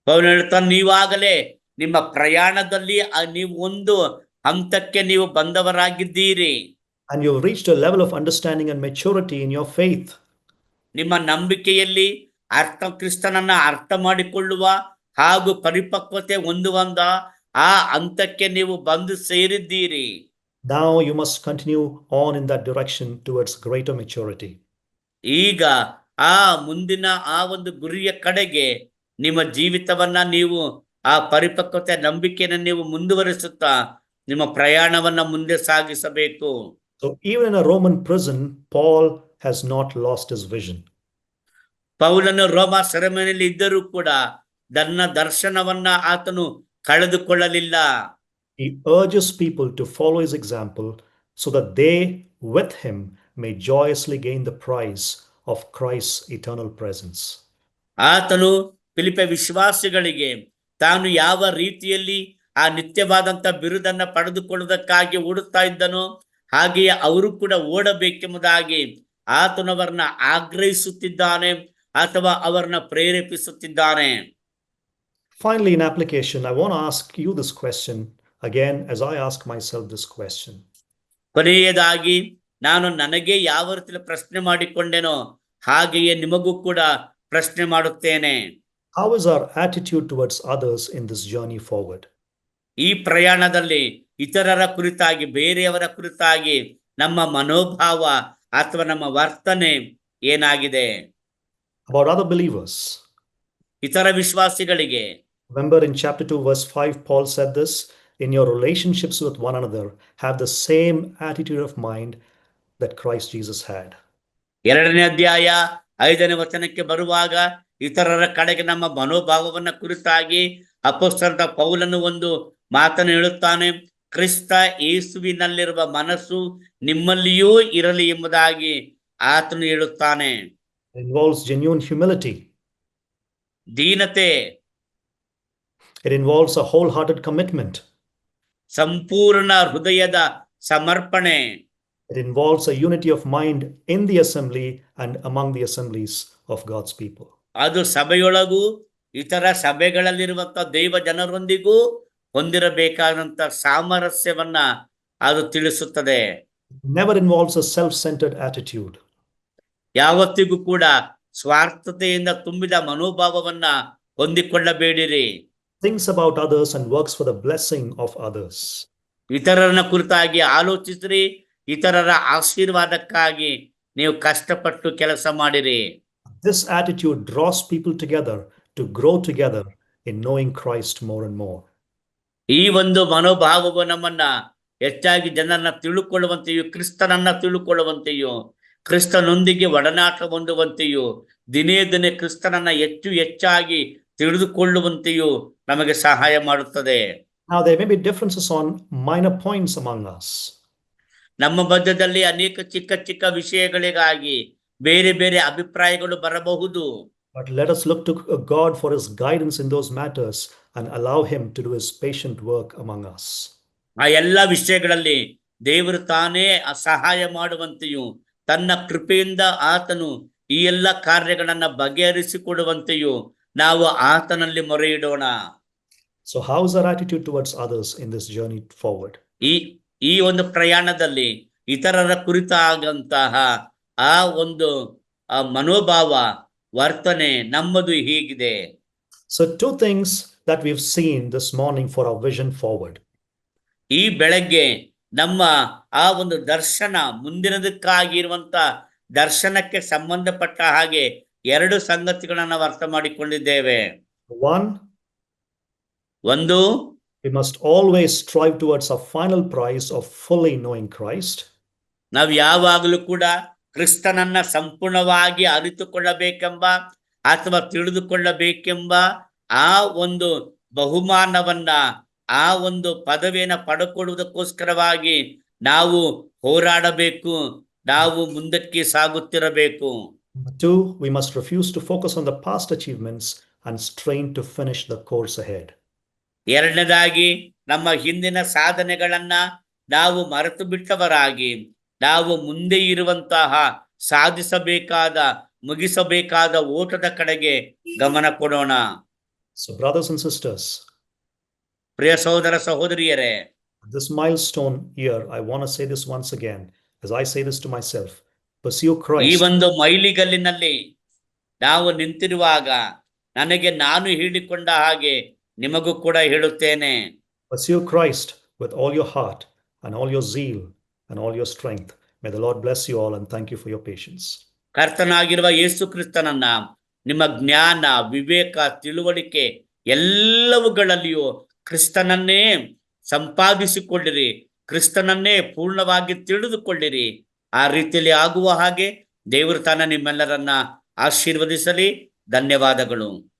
ಪೌಲನು ಹೇಳ್ತಾನೆ, ನೀವಾಗಲೇ ನಿಮ್ಮ ಪ್ರಯಾಣದಲ್ಲಿ ನೀವು ಒಂದು ಹಂತಕ್ಕೆ ನೀವು ಬಂದವರಾಗಿದ್ದೀರಿ. And you've reached a level of understanding and maturity in your faith. ನಿಮ್ಮ ನಂಬಿಕೆಯಲ್ಲಿ ಕ್ರಿಸ್ತನನ್ನ ಅರ್ಥ ಮಾಡಿಕೊಳ್ಳುವ ಹಾಗೂ ಪರಿಪಕ್ವತೆ ಹೊಂದುವಂತ ಆ ಹಂತಕ್ಕೆ ನೀವು ಬಂದು ಸೇರಿದ್ದೀರಿ. Now you must continue on in that direction towards greater maturity. ಈಗ ಆ ಮುಂದಿನ ಆ ಒಂದು ಗುರಿಯ ಕಡೆಗೆ ನಿಮ್ಮ ಜೀವಿತವನ್ನ ನೀವು ಆ ಪರಿಪಕ್ವತೆ ನಂಬಿಕೆಯನ್ನು ನೀವು ಮುಂದುವರಿಸುತ್ತಾ ನಿಮ್ಮ ಪ್ರಯಾಣವನ್ನ ಮುಂದೆ ಸಾಗಿಸಬೇಕು. So even in a Roman prison, Paul has not lost his vision. ಪೌಲನು ರೋಮ ಸೆರೆಮನೆಯಲ್ಲಿ ಇದ್ದರೂ ಕೂಡ ತನ್ನ ದರ್ಶನವನ್ನ ಆತನು ಕಳೆದುಕೊಳ್ಳಲಿಲ್ಲ. He urges people to follow his example so that they with him may joyously gain the prize of Christ's eternal presence. ಆತನು ಫಿಲಿಪ್ಪಿ ವಿಶ್ವಾಸಿಗಳಿಗೆ ತಾನು ಯಾವ ರೀತಿಯಲ್ಲಿ ಆ ನಿತ್ಯವಾದಂತ ಬಿರುದನ್ನ ಪಡೆದುಕೊಳ್ಳುವುದಕ್ಕಾಗಿ ಓಡುತ್ತಾ ಇದ್ದನೋ ಹಾಗೆಯೇ ಅವರು ಕೂಡ ಓಡಬೇಕೆಂಬುದಾಗಿ ಆತನವರನ್ನ ಆಗ್ರಹಿಸುತ್ತಿದ್ದಾನೆ ಅಥವಾ ಅವರನ್ನ ಪ್ರೇರೇಪಿಸುತ್ತಿದ್ದಾನೆ. Finally, in application, I want to ask you this question again as I ask myself this question. ಕೊನೆಯದಾಗಿ ನಾನು ನನಗೆ ಯಾವ ರೀತಿ ಪ್ರಶ್ನೆ ಮಾಡಿಕೊಂಡೆನೋ ಹಾಗೆಯೇ ನಿಮಗೂ ಕೂಡ ಪ್ರಶ್ನೆ ಮಾಡುತ್ತೇನೆ. How is our attitude towards others in this journey forward? ಈ ಪ್ರಯಾಣದಲ್ಲಿ ಇತರರ ಕುರಿತಾಗಿ ಬೇರೆಯವರ ಕುರಿತಾಗಿ ನಮ್ಮ ಮನೋಭಾವ ಅಥವಾ ನಮ್ಮ ವರ್ತನೆ ಏನಾಗಿದೆ? About other believers. ಇತರ ವಿಶ್ವಾಸಿಗಳಿಗೆ. Remember in chapter 2 verse 5, Paul said this, in your relationships with one another, have the same attitude of mind that Christ Jesus had. 2ನೇ ಅಧ್ಯಾಯ 5ನೇ ವಚನಕ್ಕೆ ಬರುವಾಗ ಇತರರ ಕಡೆಗೆ ನಮ್ಮ ಮನೋಭಾವವನ್ನ ಕುರಿತಾಗಿ ಅಪೊಸ್ತಲನಾದ ಪೌಲನು ಒಂದು ಮಾತನ್ನು ಹೇಳುತ್ತಾನೆ, ಕ್ರಿಸ್ತ ಯೇಸುವಿನಲ್ಲಿರುವ ಮನಸ್ಸು ನಿಮ್ಮಲ್ಲಿಯೂ ಇರಲಿ ಎಂಬುದಾಗಿ ಆತನು ಹೇಳುತ್ತಾನೆ. It involves genuine humility. ದೀನತೆ. It involves a wholehearted commitment. ಸಂಪೂರ್ಣ ಹೃದಯದ ಸಮರ್ಪಣೆ. It involves a unity of mind in the assembly and among the assemblies of God's people. ಅದು ಸಭೆಯೊಳಗೂ ಇತರ ಸಭೆಗಳಲ್ಲಿರುವಂತಹ ದೈವ ಜನರೊಂದಿಗೂ ಹೊಂದಿರಬೇಕಾದಂತ ಸಾಮರಸ್ಯವನ್ನ ಅದು ತಿಳಿಸುತ್ತದೆ. Never involves a self-centered attitude. ಯಾವತ್ತಿಗೂ ಕೂಡ ಸ್ವಾರ್ಥತೆಯಿಂದ ತುಂಬಿದ ಮನೋಭಾವವನ್ನ ಹೊಂದಿಕೊಳ್ಳಬೇಡಿರಿ. Thinks about others and works for the blessing of others. ಇತರರನ್ನ ಕುರಿತಾಗಿ ಆಲೋಚಿಸಿರಿ, ಇತರರ ಆಶೀರ್ವಾದಕ್ಕಾಗಿ ನೀವು ಕಷ್ಟಪಟ್ಟು ಕೆಲಸ ಮಾಡಿರಿ. This attitude draws people together to grow together in knowing Christ more and more. ಈ ಒಂದು ಮನೋಭಾವವು ನಮ್ಮನ್ನ ಹೆಚ್ಚಾಗಿ ಜನರನ್ನ ತಿಳುಕೊಳ್ಳುವಂತೆಯೂ ಕ್ರಿಸ್ತನನ್ನ ತಿಳುಕೊಳ್ಳುವಂತೆಯೂ ಕ್ರಿಸ್ತನೊಂದಿಗೆ ಒಡನಾಟ ಹೊಂದುವಂತೆಯೂ ದಿನೇ ದಿನೇ ಕ್ರಿಸ್ತನನ್ನ ಹೆಚ್ಚಾಗಿ ತಿಳಿದುಕೊಳ್ಳುವಂತೆಯೂ ನಮಗೆ ಸಹಾಯ ಮಾಡುತ್ತದೆ. Now there may be differences on minor points among us. ನಮ್ಮ ಮಧ್ಯದಲ್ಲಿ ಅನೇಕ ಚಿಕ್ಕ ಚಿಕ್ಕ ವಿಷಯಗಳಿಗಾಗಿ ಬೇರೆ ಬೇರೆ ಅಭಿಪ್ರಾಯಗಳು ಬರಬಹುದು. But let us look to God for his guidance in those matters and allow him to do his patient work among us. ಆ ಎಲ್ಲ ವಿಷಯಗಳಲ್ಲಿ ದೇವರು ತಾನೇ ಸಹಾಯ ಮಾಡುವಂತೆಯೂ ತನ್ನ ಕೃಪೆಯಿಂದ ಆತನು ಈ ಎಲ್ಲ ಕಾರ್ಯಗಳನ್ನ ಬಗೆಹರಿಸಿಕೊಡುವಂತೆಯೂ ನಾವು ಆತನಲ್ಲಿ ಮೊರೆ ಇಡೋಣ. So how is our attitude towards others in this journey forward? ಈ ಒಂದು ಪ್ರಯಾಣದಲ್ಲಿ ಇತರರ ಕುರಿತಾದಂತಹ ಆ ಒಂದು ಮನೋಭಾವ ವರ್ತನೆ ನಮ್ಮದು ಹೀಗಿದೆ. So two things that we've seen this morning for our vision forward. ಈ ಬೆಳಗ್ಗೆ ನಮ್ಮ ಆ ಒಂದು ದರ್ಶನ ಮುಂದಿನದಕ್ಕಾಗಿರುವಂತ ದರ್ಶನಕ್ಕೆ ಸಂಬಂಧಪಟ್ಟ ಹಾಗೆ ಎರಡು ಸಂಗತಿಗಳನ್ನ ನಾವು ಅರ್ಥ ಮಾಡಿಕೊಂಡಿದ್ದೇವೆ. One, ಒಂದು, we must always strive towards our final prize of fully knowing Christ. ನಾವು ಯಾವಾಗಲೂ ಕೂಡ ಕ್ರಿಸ್ತನನ್ನ ಸಂಪೂರ್ಣವಾಗಿ ಅರಿತುಕೊಳ್ಳಬೇಕೆಂಬ ಅಥವಾ ತಿಳಿದುಕೊಳ್ಳಬೇಕೆಂಬ ಆ ಒಂದು ಬಹುಮಾನವನ್ನ, ಆ ಒಂದು ಪದವಿಯನ್ನು ಪಡೆದುಕೊಳ್ಳುವುದಕ್ಕೋಸ್ಕರವಾಗಿ ನಾವು ಹೋರಾಡಬೇಕು, ನಾವು ಮುಂದಕ್ಕೆ ಸಾಗುತ್ತಿರಬೇಕು. Two, we must refuse to focus on the past achievements and strain to finish the course ahead. ಎರಡನೇದಾಗಿ, ನಮ್ಮ ಹಿಂದಿನ ಸಾಧನೆಗಳನ್ನ ನಾವು ಮರೆತು ಬಿಟ್ಟವರಾಗಿ ನಾವು ಮುಂದೆ ಇರುವಂತಹ ಸಾಧಿಸಬೇಕಾದ, ಮುಗಿಸಬೇಕಾದ ಓಟದ ಕಡೆಗೆ ಗಮನ ಕೊಡೋಣ. So brothers and sisters, ಪ್ರಿಯ ಸಹೋದರ ಸಹೋದರಿಯರೇ, this milestone year, I want to say this once again, as I say this to myself, pursue ಈ Christ. ಒಂದು ಮೈಲಿಗಲ್ಲಿನಲ್ಲಿ ನಾವು ನಿಂತಿರುವಾಗ ನನಗೆ ನಾನು ಹೇಳಿಕೊಂಡ ಹಾಗೆ ನಿಮಗೂ ಕೂಡ ಹೇಳುತ್ತೇನೆ, Pursue Christ with all your heart and all your zeal and all your strength. May the Lord bless you all and thank you for your patience. ಕರ್ತನಾಗಿರುವ ಯೇಸು ಕ್ರಿಸ್ತನನ್ನ ನಿಮ್ಮ ಜ್ಞಾನ, ವಿವೇಕ, ತಿಳುವಳಿಕೆ ಎಲ್ಲವುಗಳಲ್ಲಿಯೂ ಕ್ರಿಸ್ತನನ್ನೇ ಸಂಪಾದಿಸಿಕೊಳ್ಳಿರಿ, ಕ್ರಿಸ್ತನನ್ನೇ ಪೂರ್ಣವಾಗಿ ತಿಳಿದುಕೊಳ್ಳಿರಿ. ಆ ರೀತಿಯಲ್ಲಿ ಆಗುವ ಹಾಗೆ ದೇವರು ತಾನ ನಿಮ್ಮೆಲ್ಲರನ್ನ ಆಶೀರ್ವದಿಸಲಿ. ಧನ್ಯವಾದಗಳು.